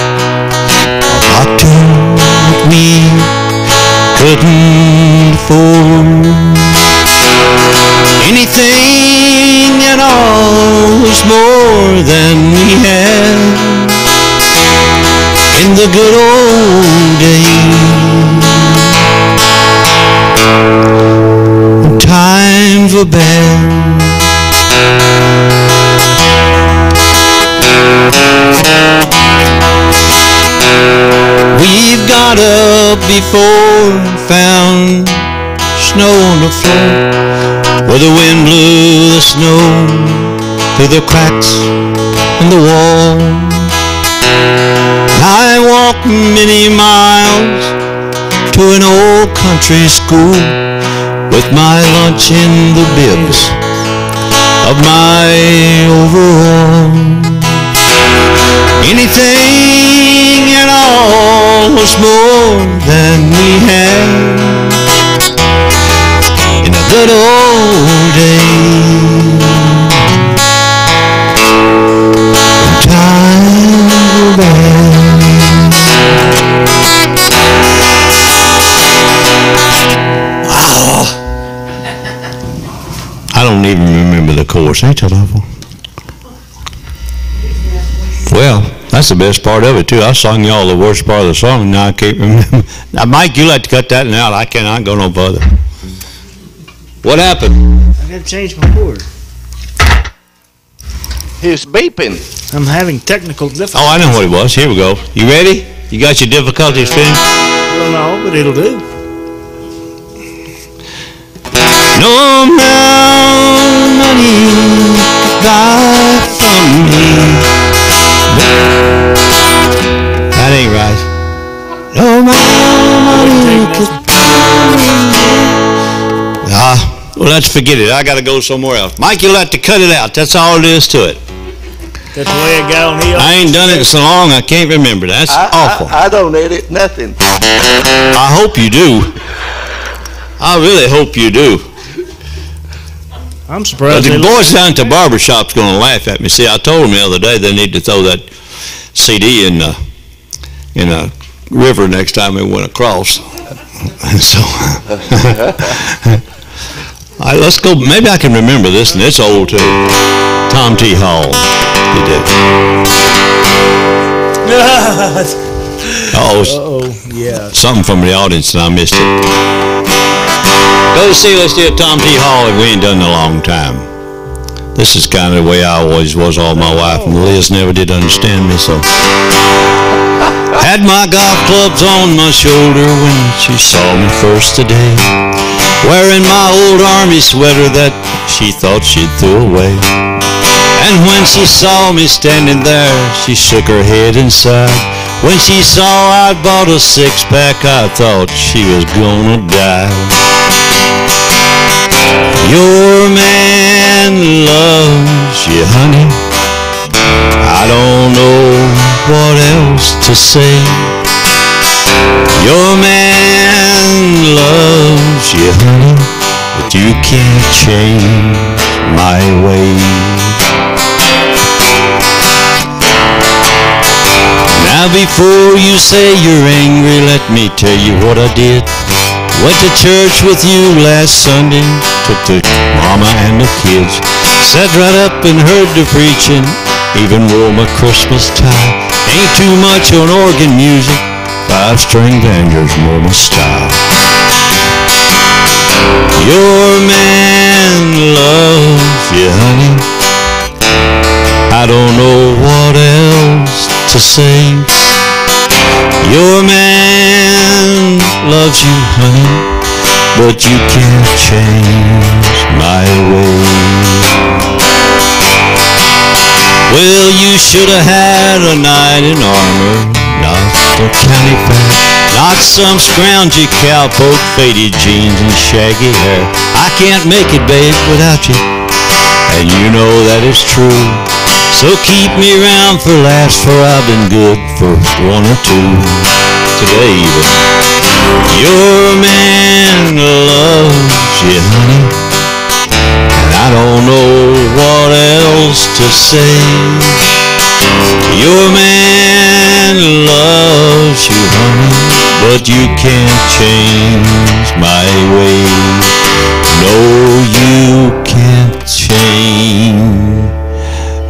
that we couldn't afford. Anything at all was more than we had in the good old days. When times were bad, we've got up before and found snow on the floor, where the wind blew the snow through the cracks in the wall. I walked many miles to an old country school with my lunch in the bibs of my overall. Anything at all was more than we had in the good old days. When times were bad. Wow. I don't even remember the chorus. Ain't that awful? Well, that's the best part of it, too. I sung y'all the worst part of the song, and now I can't remember. Now, Mike, you'll have to cut that one out. I cannot go no further. What happened? I got to change my cord. It's beeping. I'm having technical difficulties. Oh, I know what it was. Here we go. You ready? You got your difficulties finished? Well, no, but it'll do. No amount of money could buy from me. That ain't right. No amount of money could well, let's forget it. I got to go somewhere else. Mike, you'll have to cut it out. That's all it is to it. That's the way it got on the I ain't done it so long, I can't remember. That's awful. I don't edit nothing. I hope you do. I really hope you do. I'm But surprised. the boys down at the barber shop's going to laugh at me. See, I told them the other day they need to throw that CD in a river next time we went across. And so, let's go. Maybe I can remember this, and it's old too. Tom T. Hall did it. Uh-oh, yeah. Something from the audience, and I missed it. Go see, let's do Tom T. Hall, and we ain't done it in a long time. This is kind of the way I always was all my life, and Liz never did understand me, so. Had my golf clubs on my shoulder when she saw me first today, wearing my old army sweater that she thought she'd throw away. And when she saw me standing there, she shook her head and sighed. When she saw I'd bought a six-pack, I thought she was gonna die. Your man loves you, honey. I don't know what else to say. Your man loves you, honey, but you can't change my ways. Now before you say you're angry, let me tell you what I did. Went to church with you last Sunday, took the mama and the kids, sat right up and heard the preaching, even wore my Christmas tie. Ain't too much on organ music, 5-string banjo's more my style. Your man loves you, honey. I don't know what else to say. Your man loves you, honey, but you can't change my ways. Well, you should have had a knight in armor, not a county fair. Not some scroungy cowpoke, faded jeans and shaggy hair. I can't make it, babe, without you, and you know that is true. So keep me around for laughs, for I've been good for one or two. Today even. Your man loves you, honey, and I don't know what else to say. Your man loves you, honey, but you can't change my way. No, you can't change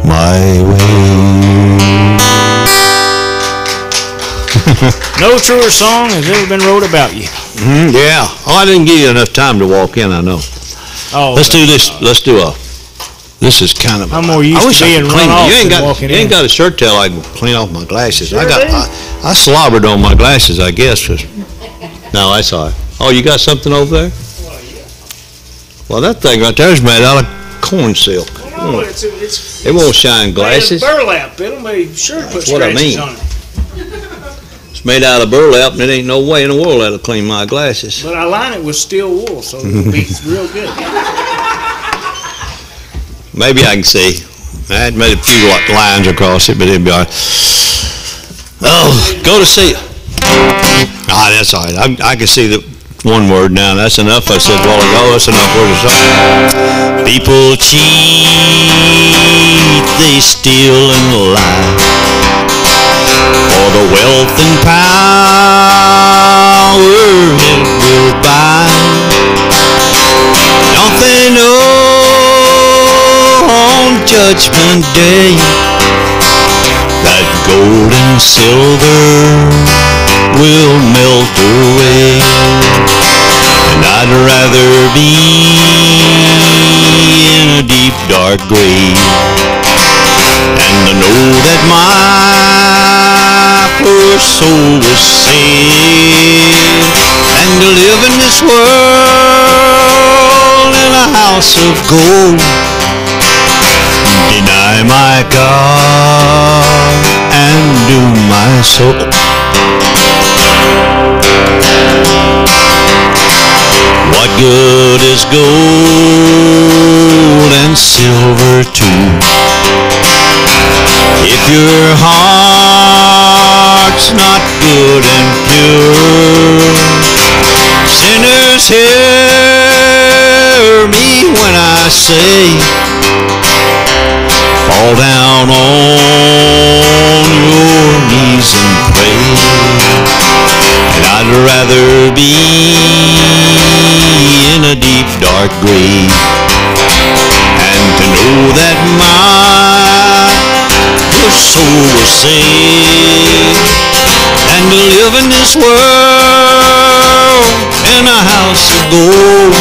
my way. No truer song has ever been wrote about you. Yeah. Oh, I didn't give you enough time to walk in, I know. Oh, Let's do this. Let's do a. This is kind of. I'm more used to being run off than walking You ain't in. got a shirt tail I can clean off my glasses. Sure I slobbered on my glasses, I guess. No, that's all right. Oh, you got something over there? Well, that thing right there is made out of corn silk. No, it's It won't shine glasses. burlap. It'll be sure to put That's what I scratches mean. on it. It's made out of burlap, and it ain't no way in the world that'll clean my glasses. But I line it with steel wool, so it'll be real good. Maybe I can see. I had made a few lines across it, but it'd be all right. Oh, go to see it. Ah, that's all right. I can see the one word now. That's enough. I said a while ago, that's enough word to say. People cheat, they steal and lie for the wealth and power it will buy. Don't they know on Judgment Day that gold and silver will melt away? And I'd rather be in a deep dark grave and to know that my poor soul was saved, and to live in this world in a house of gold, deny my God and doom my soul. What good is gold and silver too, if your heart's not good and pure? Sinners, hear me when I say, fall down on your knees and pray. And I'd rather be in a deep dark grave and to know that my poor soul was saved, and to live in this world in a house of gold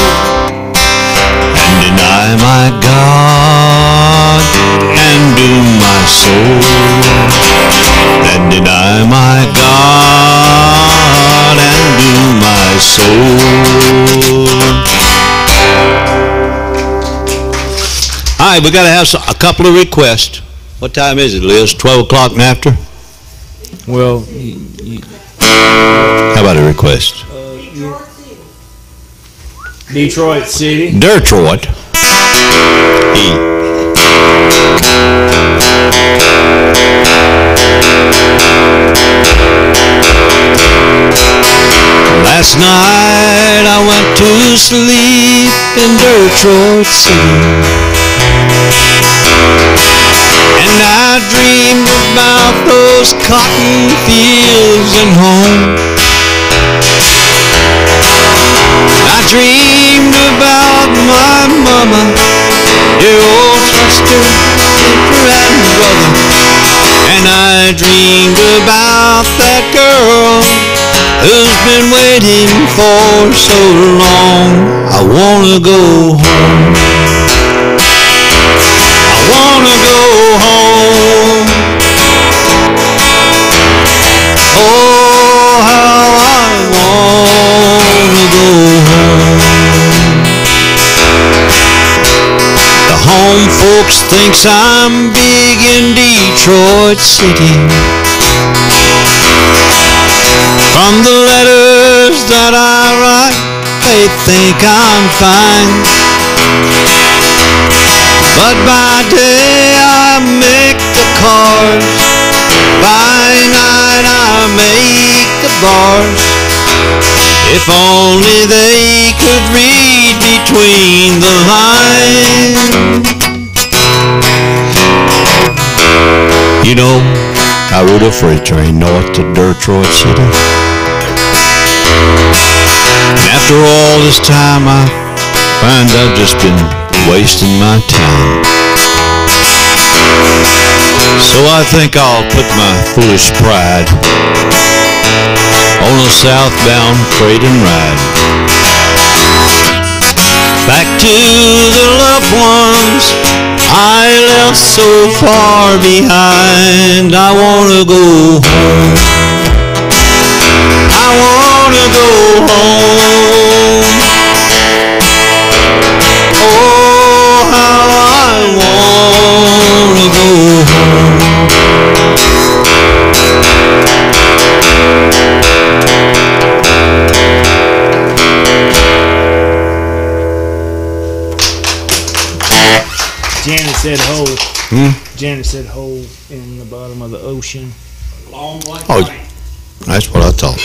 and deny my God and doom my soul, and deny my God and doom my soul. All right, we got to have a couple of requests. What time is it, Liz? 12 o'clock and after? Well, How about a request? Detroit City. Detroit. Last night I went to sleep in Detroit City, and I dreamed about those cotton fields and home. I dreamed about my mama, dear old sister, and brother, and I dreamed about that girl who's been waiting for so long. I wanna go home. I wanna go home. Oh, how I wanna go home. The home folks thinks I'm big in Detroit City. From the letters that I write, they think I'm fine. But by day I make the cars, by night I make the bars. If only they could read between the lines. You know, I rode a freight train north to Detroit City. And after all this time I find I've just been wasting my time. So I think I'll put my foolish pride on a southbound freight and ride back to the loved ones I left so far behind. I wanna go home. I wanna go home. Oh, how I wanna go home. Janet said hole. Janet said hole in the bottom of the ocean. Long like Oh, rain. that's what I thought.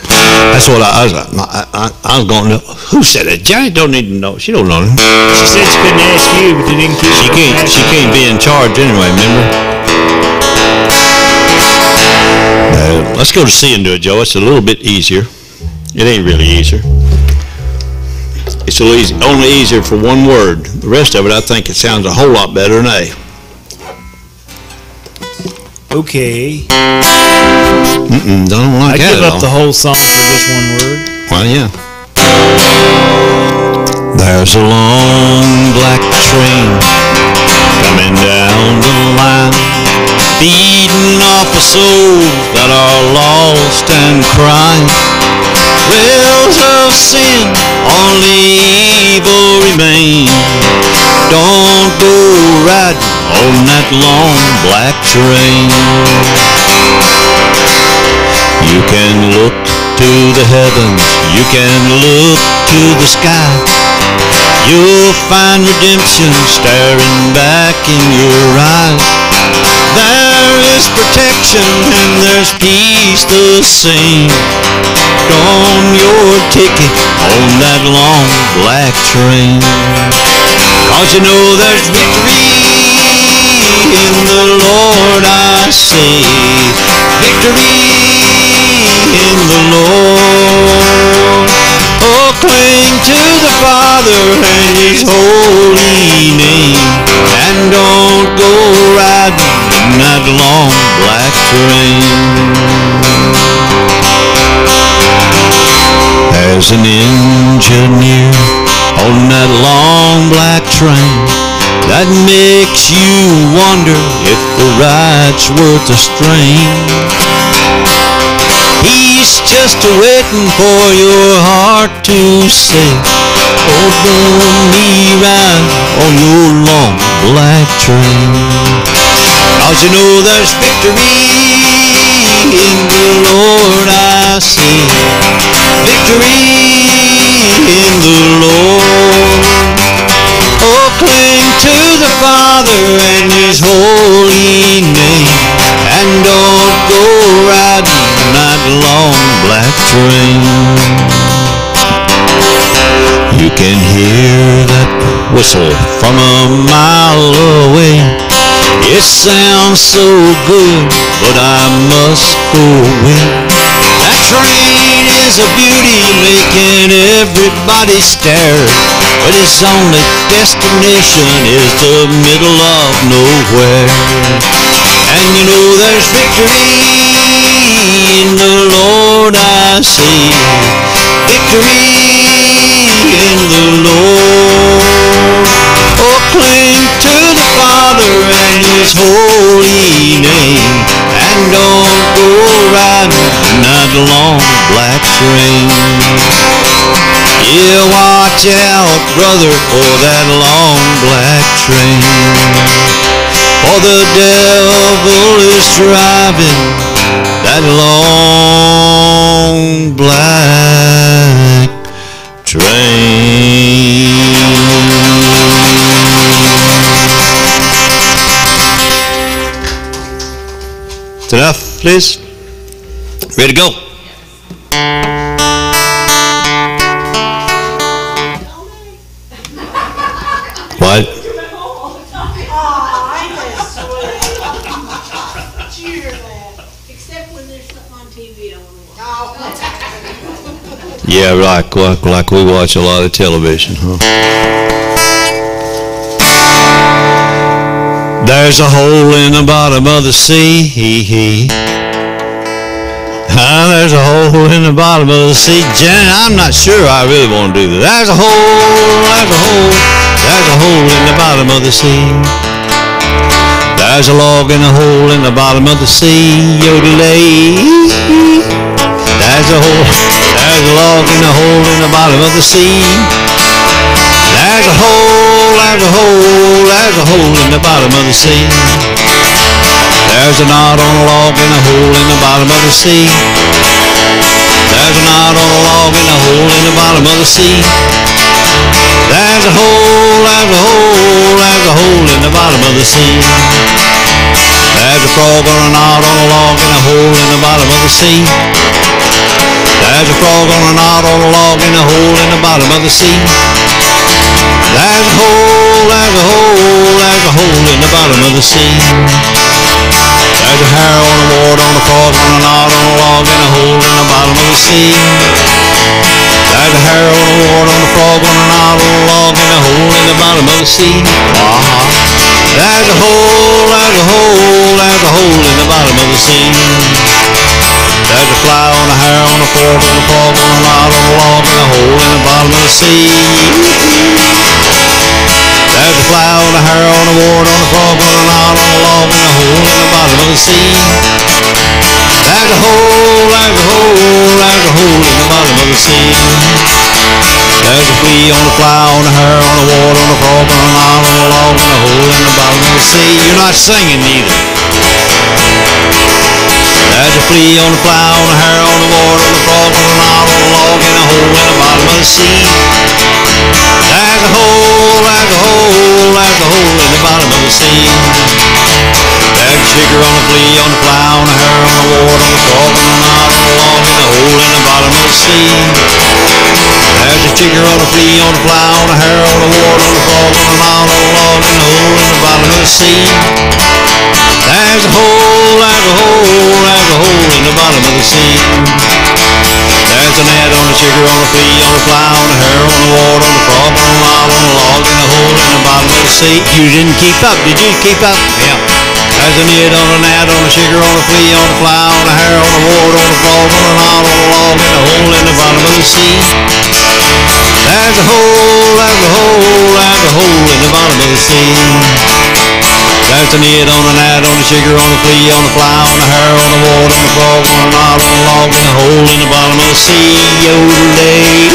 That's what I was going to. Who said it? Janet don't need to know. She don't know. She said she couldn't ask you, but you didn't keep She can't. She can't be in charge anyway. Remember? Let's go to C and do it, Joe. It's a little bit easier. It ain't really easier. It's a little easy, only easier for one word. The rest of it, I think it sounds a whole lot better than A. Okay. Don't like I that give at up all. the whole song for just one word. Well, yeah. There's a long black train coming down the line, feeding off the souls that are lost and crying. Trails of sin, only evil remain. Don't go riding on that long black train. You can look to the heavens, you can look to the sky. You'll find redemption staring back in your eyes. There is protection and there's peace the same. On your ticket on that long black train. 'Cause you know there's victory in the Lord, I say. Victory in the Lord. Oh, cling to the Father and His holy name, and don't go riding in that long black train. There's an engineer on that long black train that makes you wonder if the ride's worth the strain. He's just waiting for your heart to say, oh, don't me ride on your long black train. 'Cause you know there's victory in the Lord, I say. Victory in the Lord. Oh, cling to the Father and His holy name, and don't go riding that long black train. You can hear that whistle from a mile away. It sounds so good, but I must go away. That train is a beauty, making everybody stare, but its only destination is the middle of nowhere. And you know there's victory in the Lord, I say. Victory in the Lord. Oh, cling to the Father and His holy name, and don't go riding that long black train. Yeah, watch out, brother, for that long black train. For the devil is driving that long black train. Is that enough, Liz? Ready to go? What? Except when there's something on TV I want to watch. Yeah, like we watch a lot of television, huh? There's a hole in the bottom of the sea. There's a hole in the bottom of the sea. Janet, I'm not sure I really want to do that. There's a hole in the bottom of the sea. There's a log in a hole in the bottom of the sea. Yodelay. There's a log in a hole in the bottom of the sea. There's a hole in the bottom of the sea. There's a knot on a log in a hole in the bottom of the sea. There's a knot on a log in a hole in the bottom of the sea. There's a hole in the bottom of the sea. There's a frog on a knot on a log in a hole in the bottom of the sea. There's a frog on a knot on a log in a hole in the bottom of the sea. There's a hole in the bottom of the sea. There's a hair on a wart on a frog on a knot on a log in a hole in the bottom of the sea. There's a hair on a wart on a frog on a knot on a log in a hole in the bottom of the sea. There's a hole in the bottom of the sea. There's a fly on a hair on a fork on a frog on a knot on a log in a hole in the bottom of the sea. There's a fly on a hair on a wart on a frog on a knot on a log in a hole in the bottom of the sea. There's a hole in the bottom of the sea. There's a flea on a fly on a hair on a wart on a frog on a knot on a log in a hole in the bottom of the sea. You're not singing neither. There's a flea on a fly on a hair on a wart on a frog on a knot on a log in a hole in the bottom of the sea. There's a hole in the bottom of the sea. There's a chigger on a flea on a fly on a hair on a wart on a frog on a knot on a log in a hole in the bottom of the sea. There's a chigger on a flea on a fly on a hair on a wart on a frog on a knot on a log in a hole in the bottom of the sea. There's a hole in the bottom of the sea. There's a net on a chigger on a flea on a fly on a hair on a wart on a frog on a knot on a log in a hole in the bottom of the sea. You didn't keep up, did you? Keep up? Yeah. There's a net on a gnat on a chigger on a flea on a fly on a hair on a wart on a frog on a knot on a log in a hole in the bottom of the sea. There's a hole in the bottom of the sea. There's a net on a gnat on a chigger on a flea on a fly on a hair on a wart on a frog on a knot on a log in a hole in the bottom of the sea. Yodelay.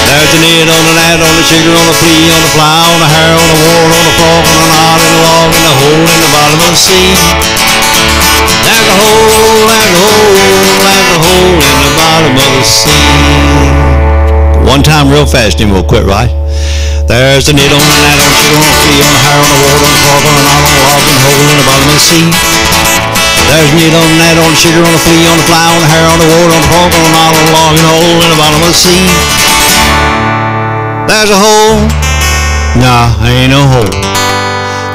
There's a net on a gnat on a chigger on a flea on a fly on a hair on a wart on a frog on a knot on a log in a hole in the bottom of the sea. There's a hole in the bottom of the sea. One time real fast and we'll quit, right? There's a net on a gnat on a chigger on a flea on a hair on a wart on a frog on a knot on a log in a hole in the bottom of the sea. There's a net on a gnat on a chigger on a flea on a fly on a hair on a wart on a frog on a knot on a log in a hole in the bottom of the sea. There's a hole. Nah, ain't no hole.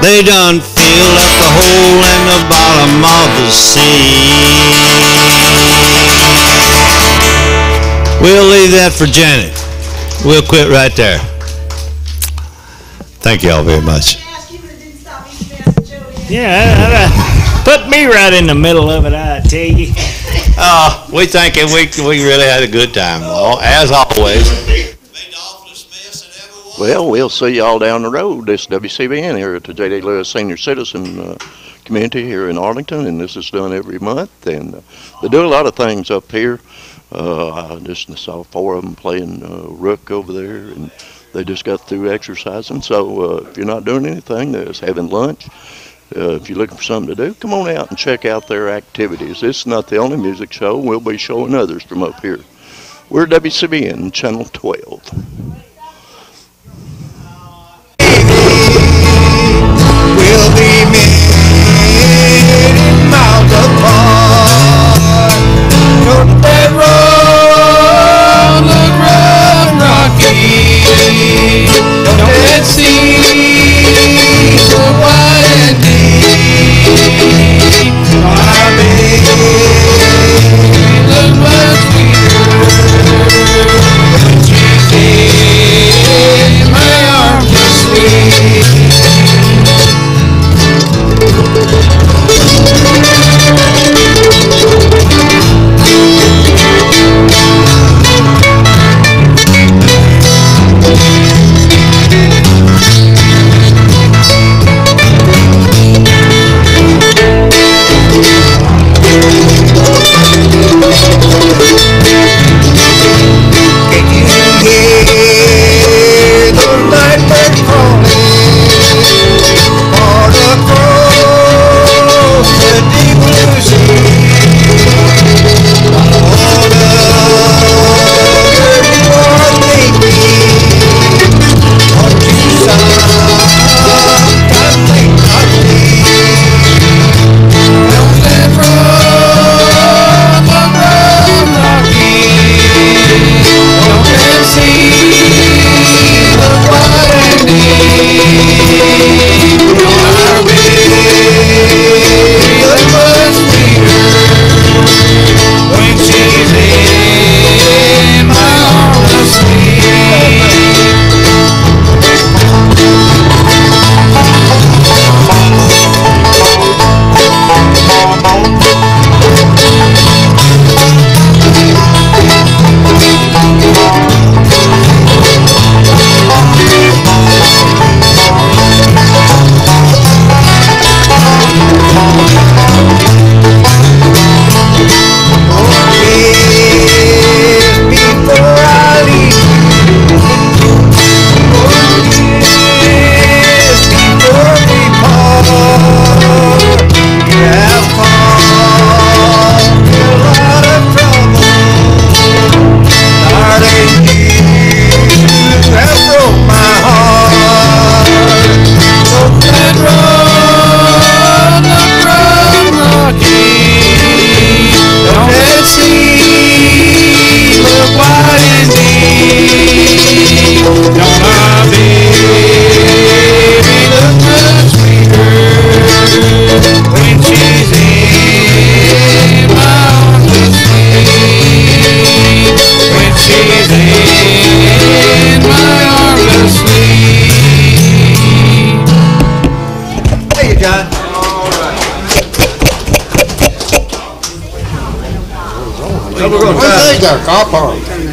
They done filled up the hole in the bottom of the sea. We'll leave that for Janet. We'll quit right there. Thank you all very much. Yeah, put me right in the middle of it, I tell you. We thinking we really had a good time, as always. Well, we'll see y'all down the road. This WCBN here at the J.D. Lewis Senior Citizen Community here in Arlington, and this is done every month. And they do a lot of things up here. I just saw 4 of them playing rook over there, and they just got through exercising. So if you're not doing anything, they're just having lunch. If you're looking for something to do, come on out and check out their activities. This is not the only music show. We'll be showing others from up here. We're WCBN Channel 12. We'll be many miles apart. Go to that road, look rough, rocky. Don't that sea, look wide and deep. My baby, look much sweeter. She's in my arms asleep.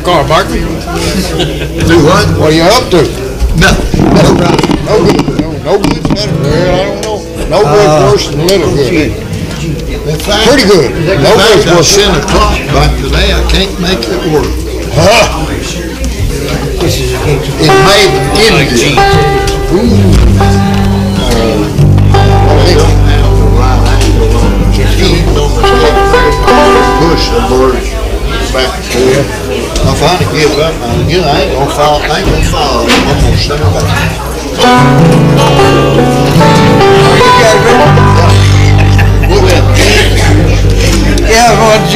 Car parking. Do what? What are you up to? Nothing. No good. No good. I don't know. No good worse than little good. Pretty good. No good I worse. sent a clock back today. I can't make it work. It made energy. Push the bird back to you. I finally give up. I ain't gonna fall. I'm gonna send her back. Yeah, Lord G.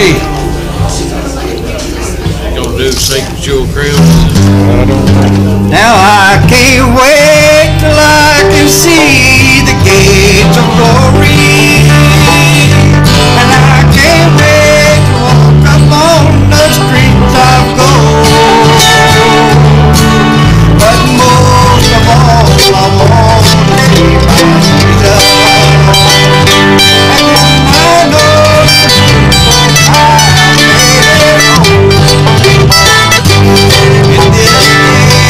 Gonna do Secret Jewel Crown. Now I can't wait till I can see the gates of glory, and I can't wait to walk up on the streets of gold. But most of all, I want to see my Jesus, and then I know I made it home. In this day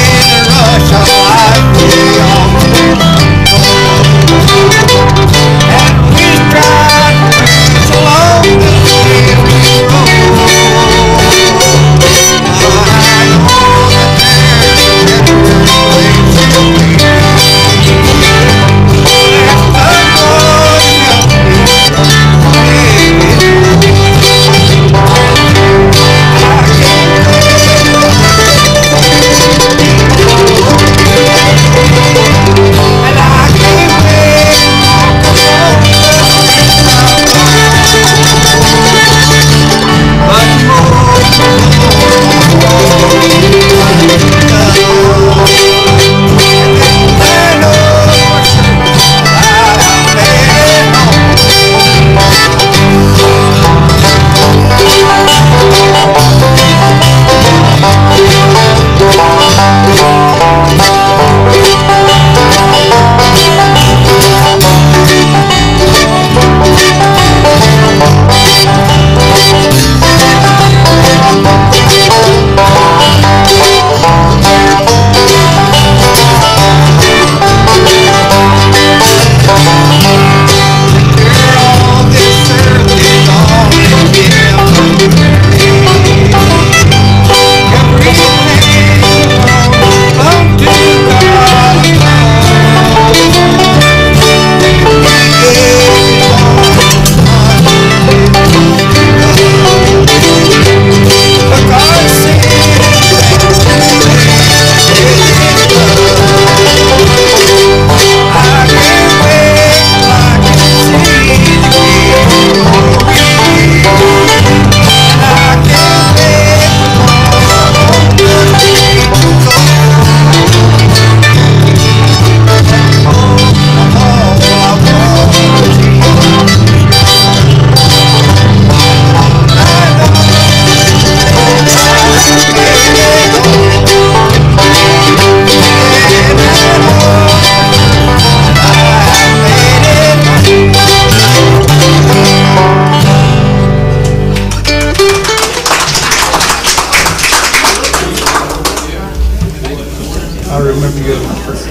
I remember you in my prayer.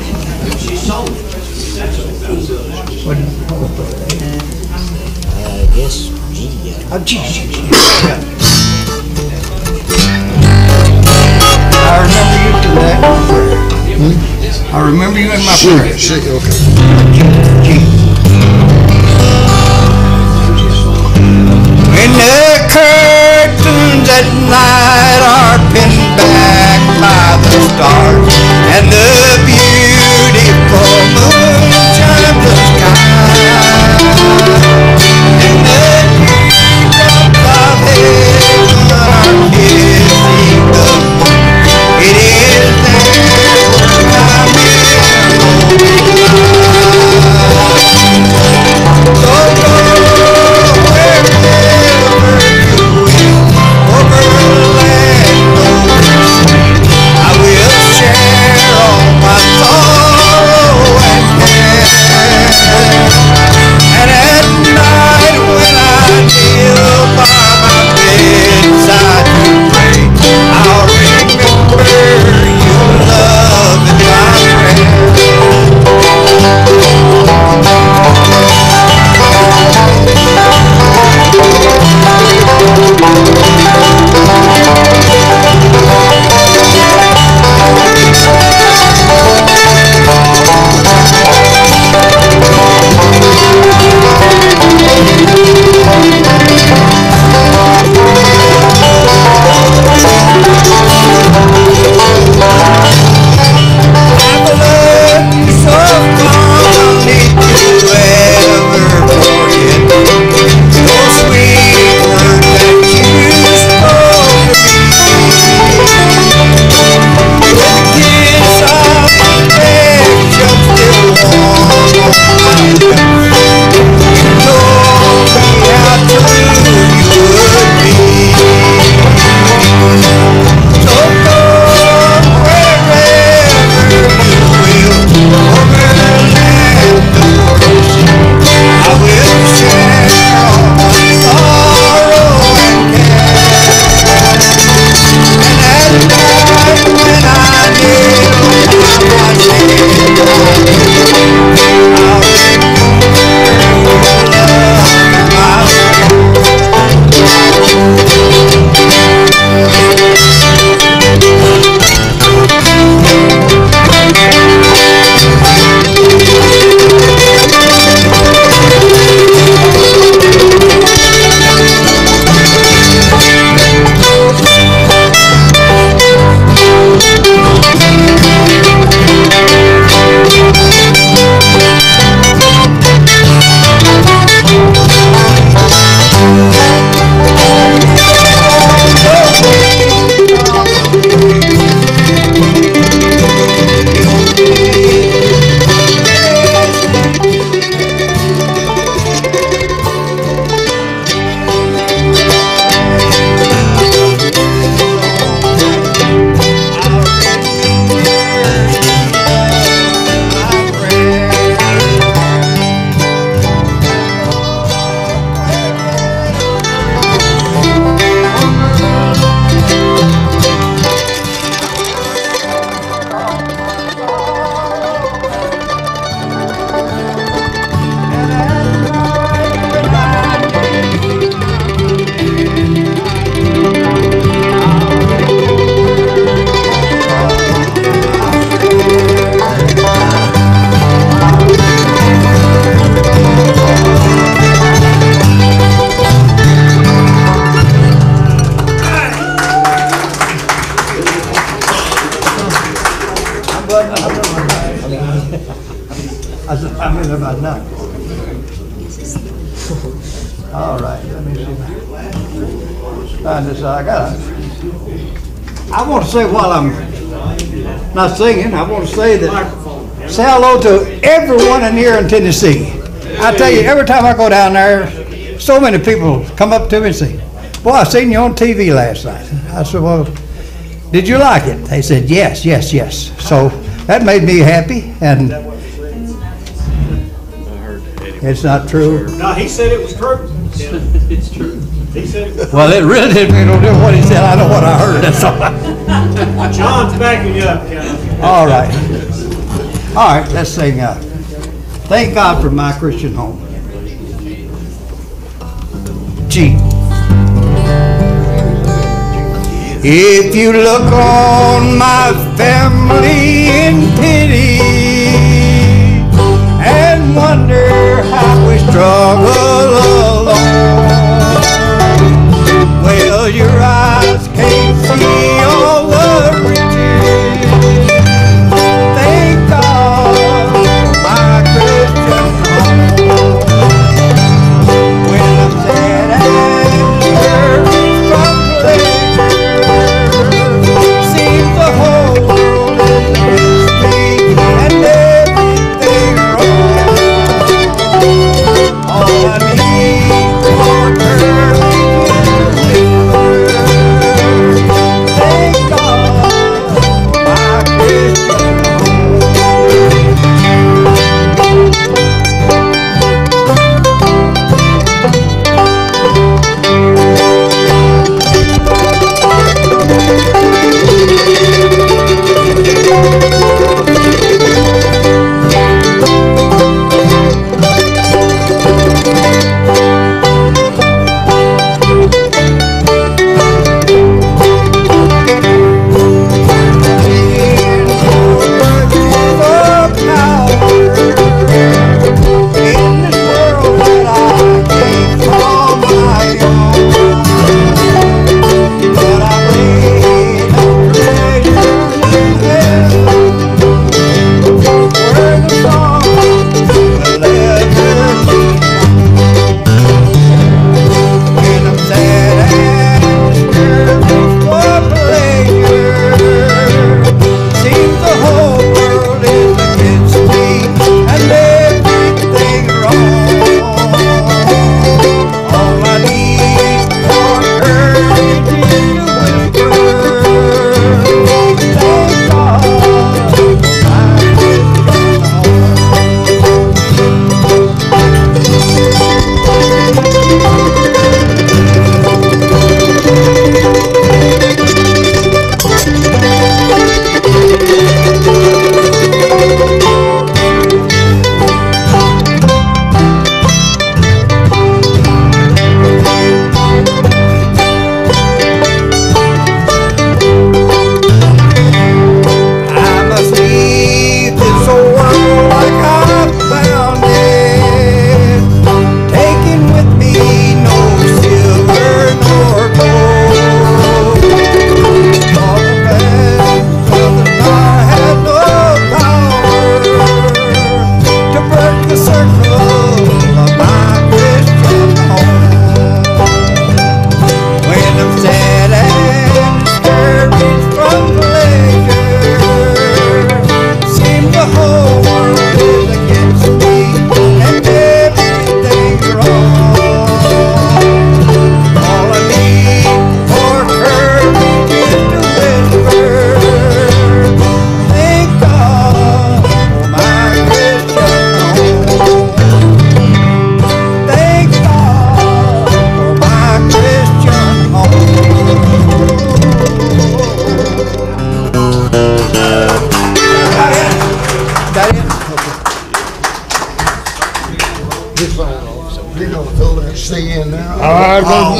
I guess, yeah. Oh, geez. I remember you in that prayer. I remember you in my prayer. When the curtains at night are pinned back by the stars and the beautiful moon chimes the sky and the teardrops of heaven are kissing the moon, it is there where my memory lies. So go wherever you will, over land or sea, I will share all my sorrow and care. And at night when I kneel by my bedside to pray, I'll remember your love and my I'm in about now. All right, let me see. Find this, I got it. I want to say while I'm not singing, I want to say that, say hello to everyone in here in Tennessee. I tell you, every time I go down there, so many people come up to me and say, boy, I seen you on TV last night. I said, well, did you like it? They said, yes, yes, yes. So that made me happy, and it's not true. No, he said it was true. It's true. He said it was true. Well, it really didn't mean no difference what he said. I know what I heard, that's all. John's backing you up, Ken. All right. All right, let's sing, Thank God for My Christian Home. G. If you look on my family in pity and wonder how we struggle alone, well, your eyes can't see all the riches. Thank God for my Christian home. When I'm sad and discouraged from pleasure, seems the whole world is against me and everything wrong. All I need for courage is thank God for my Christian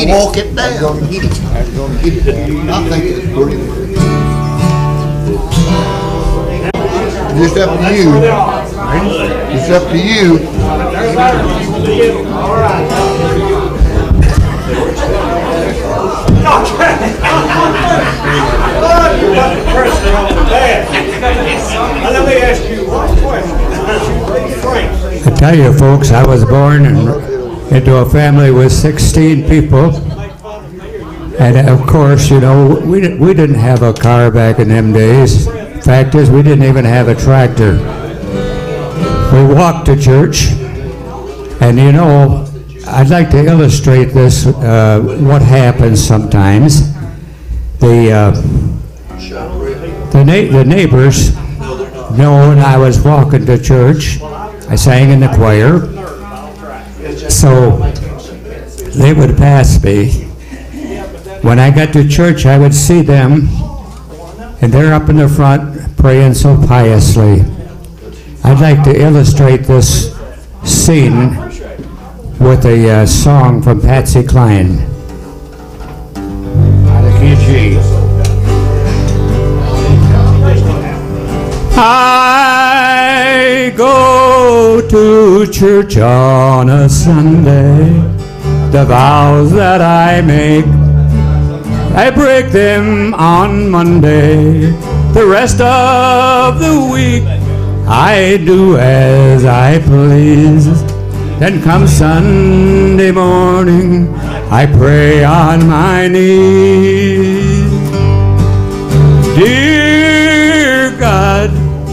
walk it down. I'm gonna get it. I'm gonna get it. I think it's pretty good. Just up to you. It's up to you. All right. Let me ask you one question. I tell you, folks, I was born into a family with 16 people, and of course, you know, we didn't have a car back in them days. Fact is, we didn't even have a tractor. We walked to church, and you know, I'd like to illustrate this, what happens sometimes. The neighbors know when I was walking to church, I sang in the choir, so they would pass me. When I got to church, I would see them, and they're up in the front praying so piously. I'd like to illustrate this scene with a song from Patsy Cline. Out of key G. I go to church on a Sunday. The vows that I make, I break them on Monday. The rest of the week I do as I please. Then comes Sunday morning, I pray on my knees. Dear God,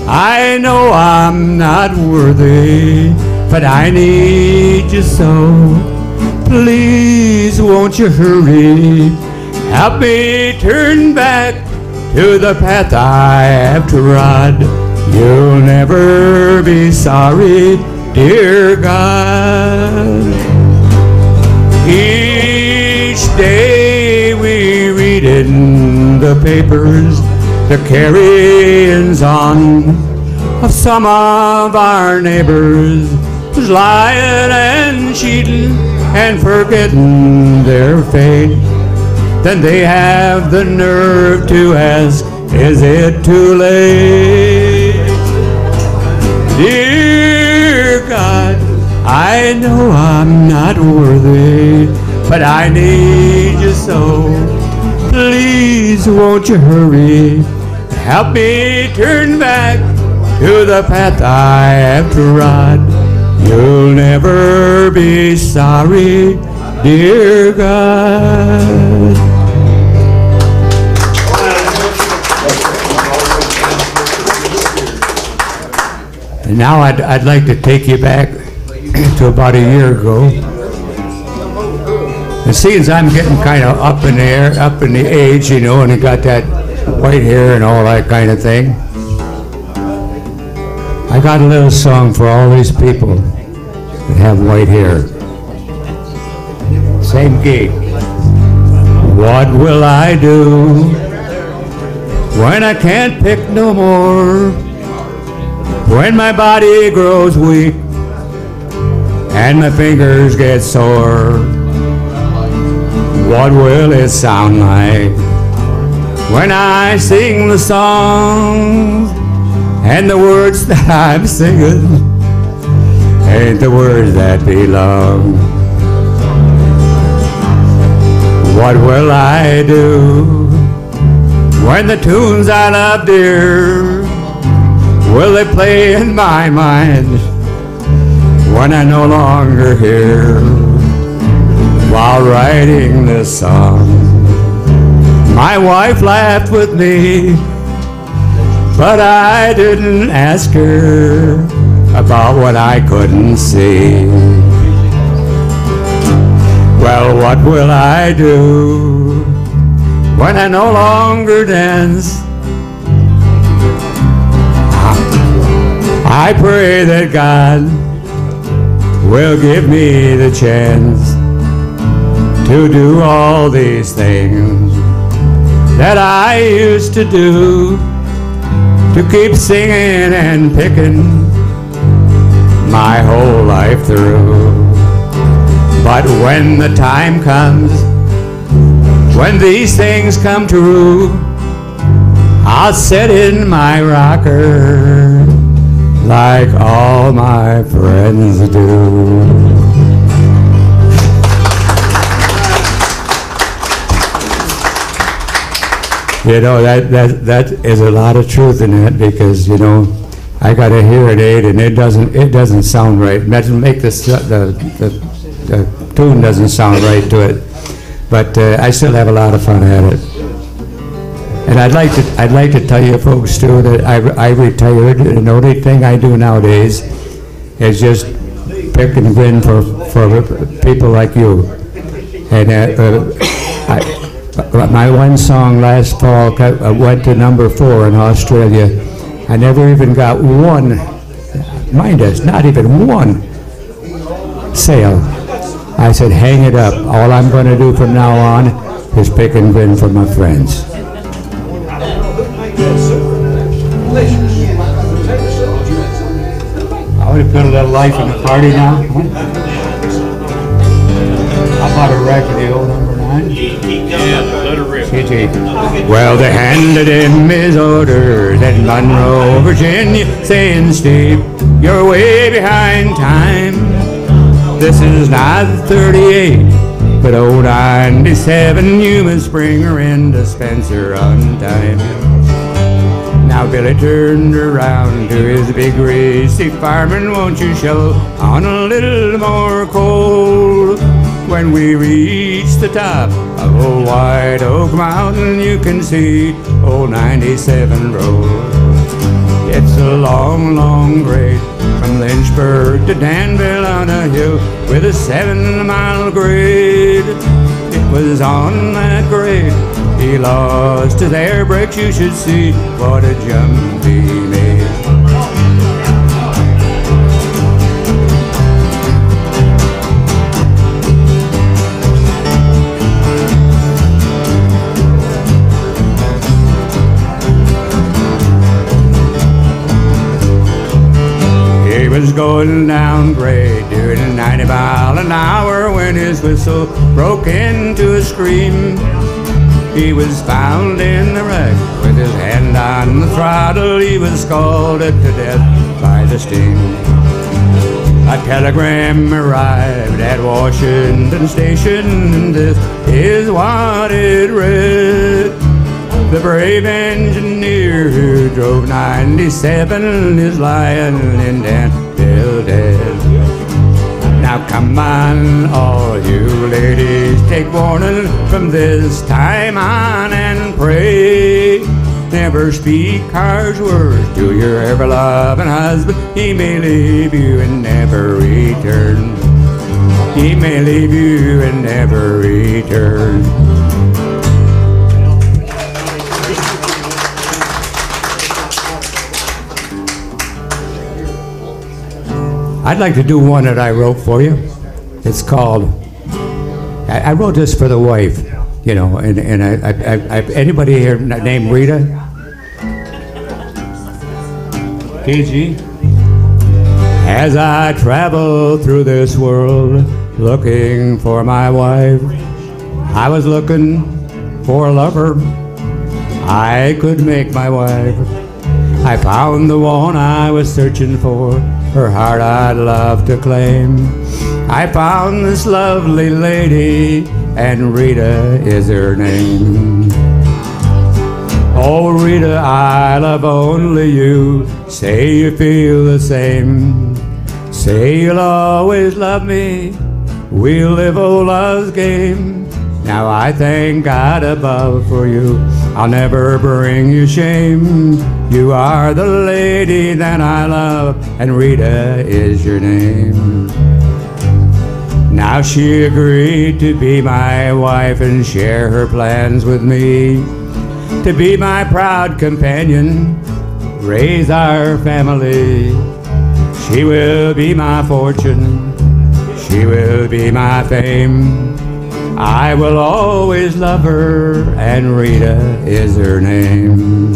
I know I'm not worthy, but I need you so. Please won't you hurry, help me turn back to the path I have trod. You'll never be sorry, dear God. Each day we read in the papers the carryings on of some of our neighbors who's lying and cheating and forgetting their fate. Then they have the nerve to ask, is it too late? Dear God, I know I'm not worthy, but I need you so. Please won't you hurry, help me turn back to the path I have trod. You'll never be sorry, dear God. And now I'd like to take you back to about a year ago. And seeing as I'm getting kind of up in the air, up in the age, you know, and I got that white hair and all that kind of thing, I got a little song for all these people that have white hair. Same gig. What will I do when I can't pick no more? When my body grows weak and my fingers get sore? What will it sound like when I sing the song and the words that I'm singing ain't the words that belong? What will I do when the tunes I love dear, will they play in my mind when I'm no longer here? While writing this song, my wife laughed with me, but I didn't ask her about what I couldn't see. Well, what will I do when I no longer dance? I pray that God will give me the chance to do all these things that I used to do, to keep singing and picking my whole life through. But when the time comes, when these things come true, I'll sit in my rocker like all my friends do. You know, that is a lot of truth in that, because, you know, I got a hearing aid and it doesn't sound right. It doesn't make the tune doesn't sound right to it. But I still have a lot of fun at it. And I'd like to tell you folks too that I retired, and the only thing I do nowadays is just pick and grin for people like you. And my one song last fall went to #4 in Australia. I never even got one, mind us, not even one sale. I said, hang it up. All I'm going to do from now on is pick and grin for my friends. I would have put a little life in the party now. How about a record, the old number 9? Yeah, let her rip. Well, they handed him his orders at Monroe, Virginia, saying, Steve, you're way behind time. This is not 38, but 097. You must bring her into Spencer on time. Now Billy turned around to his big racy fireman, won't you shovel on a little more coal? When we reach the top of old White Oak Mountain, you can see old 97 roll. It's a long, long grade from Lynchburg to Danville on a hill with a 7-mile grade. It was on that grade he lost his air brakes. You should see what a jump he made. He was going down grade doing a 90 mile an hour when his whistle broke into a scream. He was found in the wreck with his hand on the throttle. He was scalded to death by the steam. A telegram arrived at Washington Station, and this is what it read. The brave engineer who drove 97 is lying in Danville dead. Now come on, all you ladies, take warning from this time on and pray. Never speak harsh words to your ever-loving husband. He may leave you and never return. He may leave you and never return. I'd like to do one that I wrote for you. It's called, I wrote this for the wife, you know, and anybody here named Rita? KG? As I travel through this world looking for my wife, I was looking for a lover I could make my wife. I found the one I was searching for, her heart I'd love to claim. I found this lovely lady, and Rita is her name. Oh, Rita, I love only you. Say you feel the same. Say you'll always love me. We'll live old love's game. Now I thank God above for you. I'll never bring you shame. You are the lady that I love, and Rita is your name. Now she agreed to be my wife and share her plans with me, to be my proud companion, raise our family. She will be my fortune, she will be my fame. I will always love her, and Rita is her name.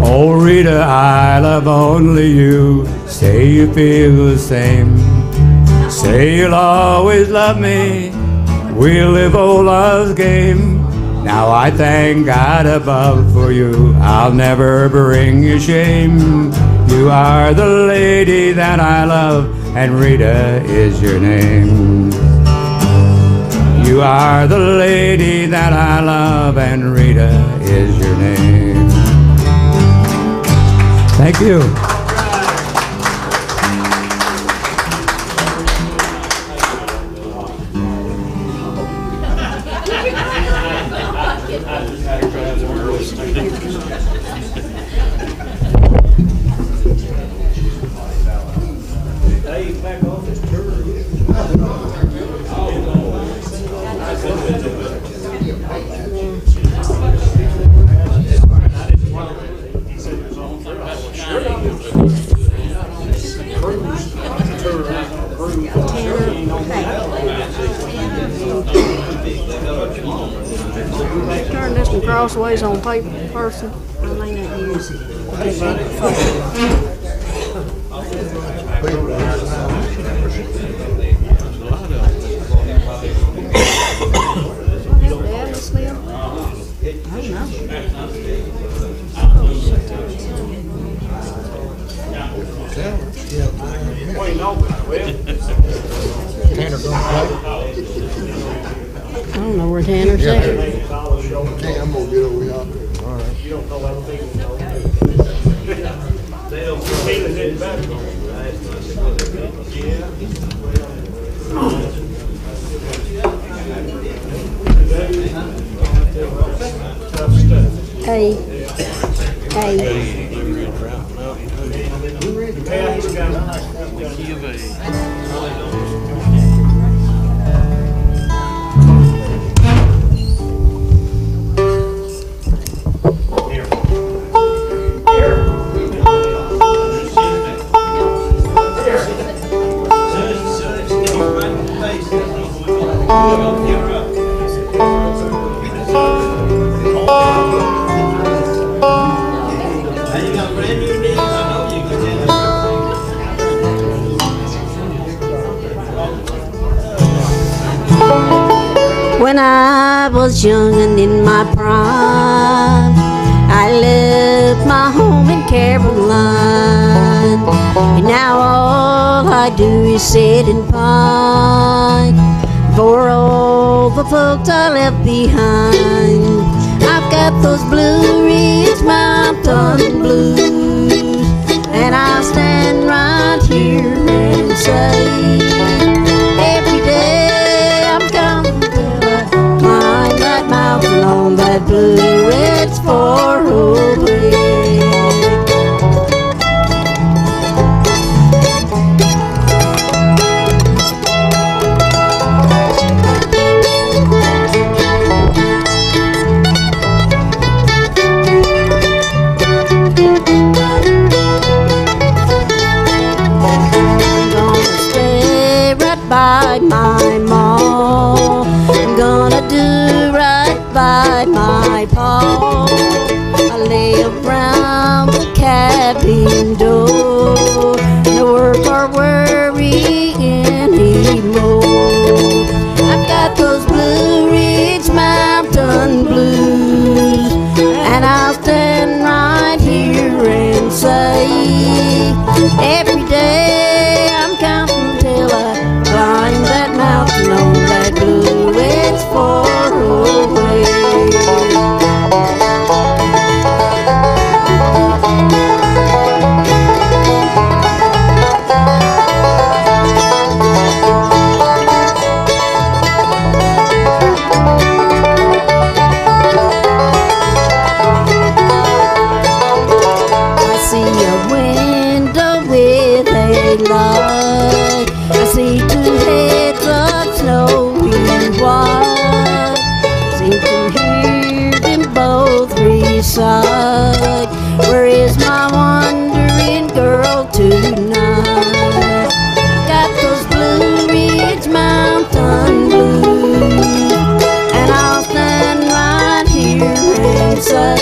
Oh, Rita, I love only you. Say you feel the same. Say you'll always love me. We'll live old love's game. Now I thank God above for you. I'll never bring you shame. You are the lady that I love, and Rita is your name. You are the lady that I love, and Rita is your name. Thank you. Turn this one crossways on paper person. I mean, I don't know where Tanner's at. Okay, I'm gonna get over here. All right. Hey. Hey. When I was young and in my prime, I left my home in Caroline. And now all I do is sit and pine for all the folks I left behind. I've got those Blue Ridge Mountain blues, and I'll stand right here and say, every day I'm coming till I climb that mountain on that Blue Ridge 408. By my mom, I'm gonna do right by my pa. I lay around the cabin door, no work or worry anymore. I've got those Blue Ridge Mountain blues, and I'll stand right here and say, every day I'm counting till I climb that mountain on that Blue Ridge 408. I see a window with a light. I see two heads of snowy white. Seem to hear them both recite, where is my wandering girl tonight? Got those Blue Ridge Mountain blues, and I'll stand right here and say,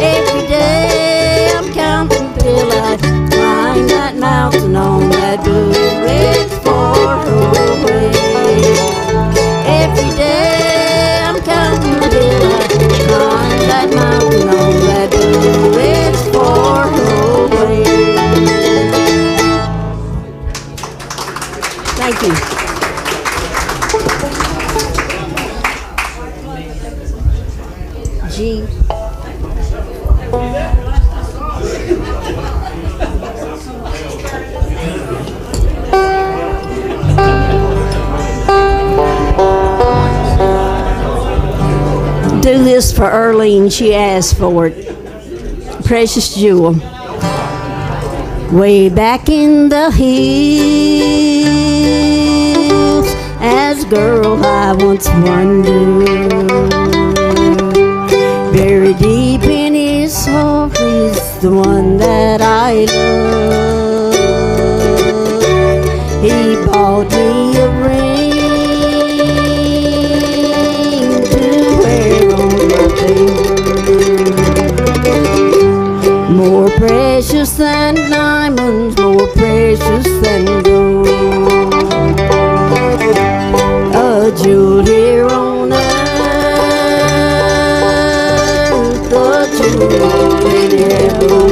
every day I'm counting till I climb that mountain on that Blue Ridge 408. Every day I'm counting till I climb that mountain on that Blue Ridge 408. Thank you. G. Do this for Earlene, she asked for it. Precious jewel. Way back in the hills, as a girl I once wondered, buried deep in his soul is the one that I love. He bought me a ring to wear on my finger. more precious than diamonds, more precious than gold. A jewel here on earth, a jewel in heaven.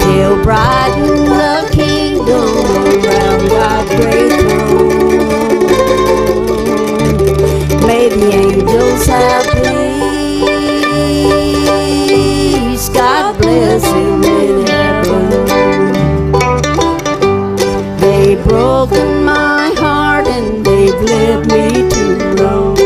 He'll brighten the kingdom around God's great throne. May the angels have peace. God bless him in heaven. They've broken my heart and they've led me to Rome.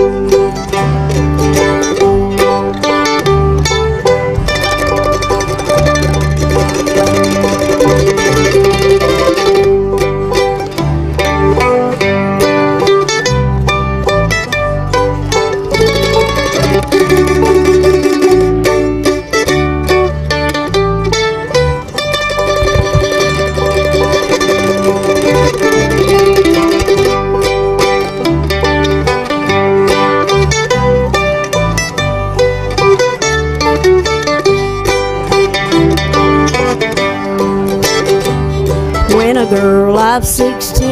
When a girl of 16,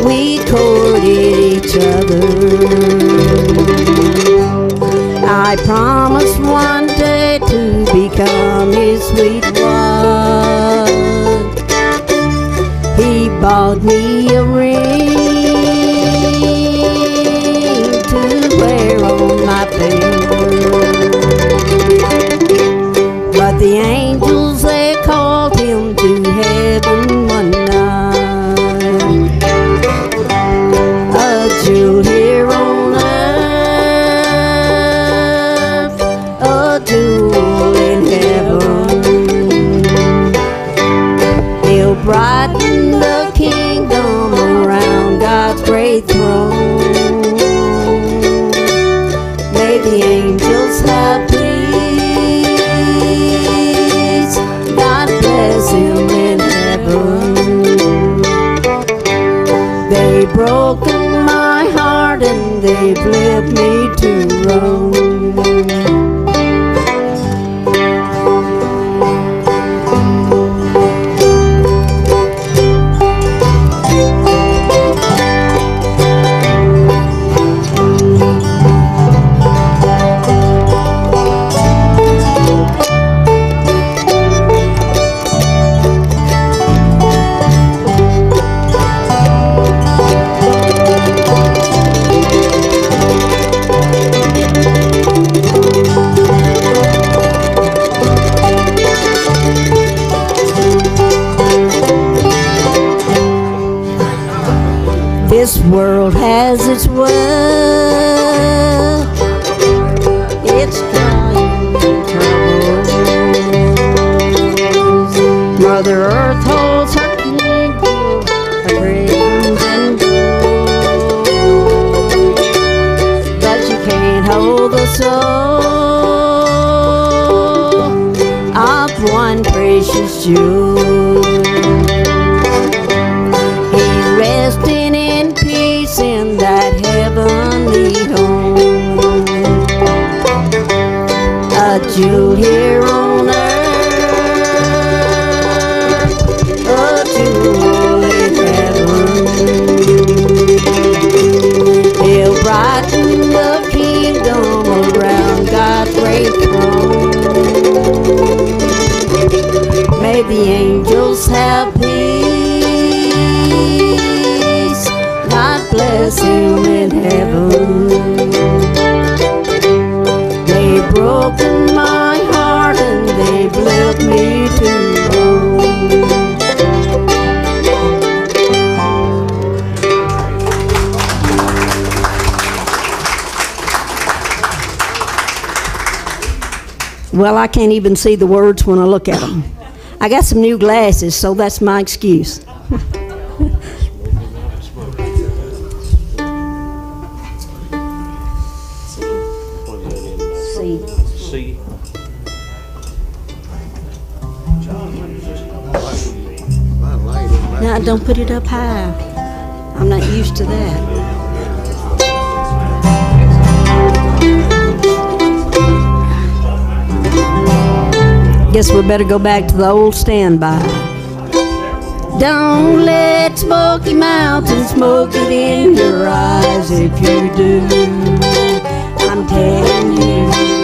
we courted each other. I promised one day to become his sweet wife. He bought me a ring to wear on my finger. But the angels, they called him to heaven one night. A jewel here on earth, a jewel in heaven. He'll brighten the kingdom around God's great throne. May the angels have peace. Him in heaven. They've broken my heart and they've led me to Rome. This world has its way, it's crying troubles. Mother Earth holds her kingdom of crimson gold, but you can't hold the soul of one precious jewel. He's resting in peace in that heavenly home. A jewel here on earth, a jewel in heaven. He'll brighten the kingdom around God's great throne. May the angels have peace. God bless him in heaven. They've broken my heart and they've led me to Rome. Well, I can't even see the words when I look at them. I got some new glasses, so that's my excuse. C. Now, don't put it up high. I'm not used to that. guess we better go back to the old standby. Don't let Smoky Mountain smoke it in your eyes. If you do, I'm telling you.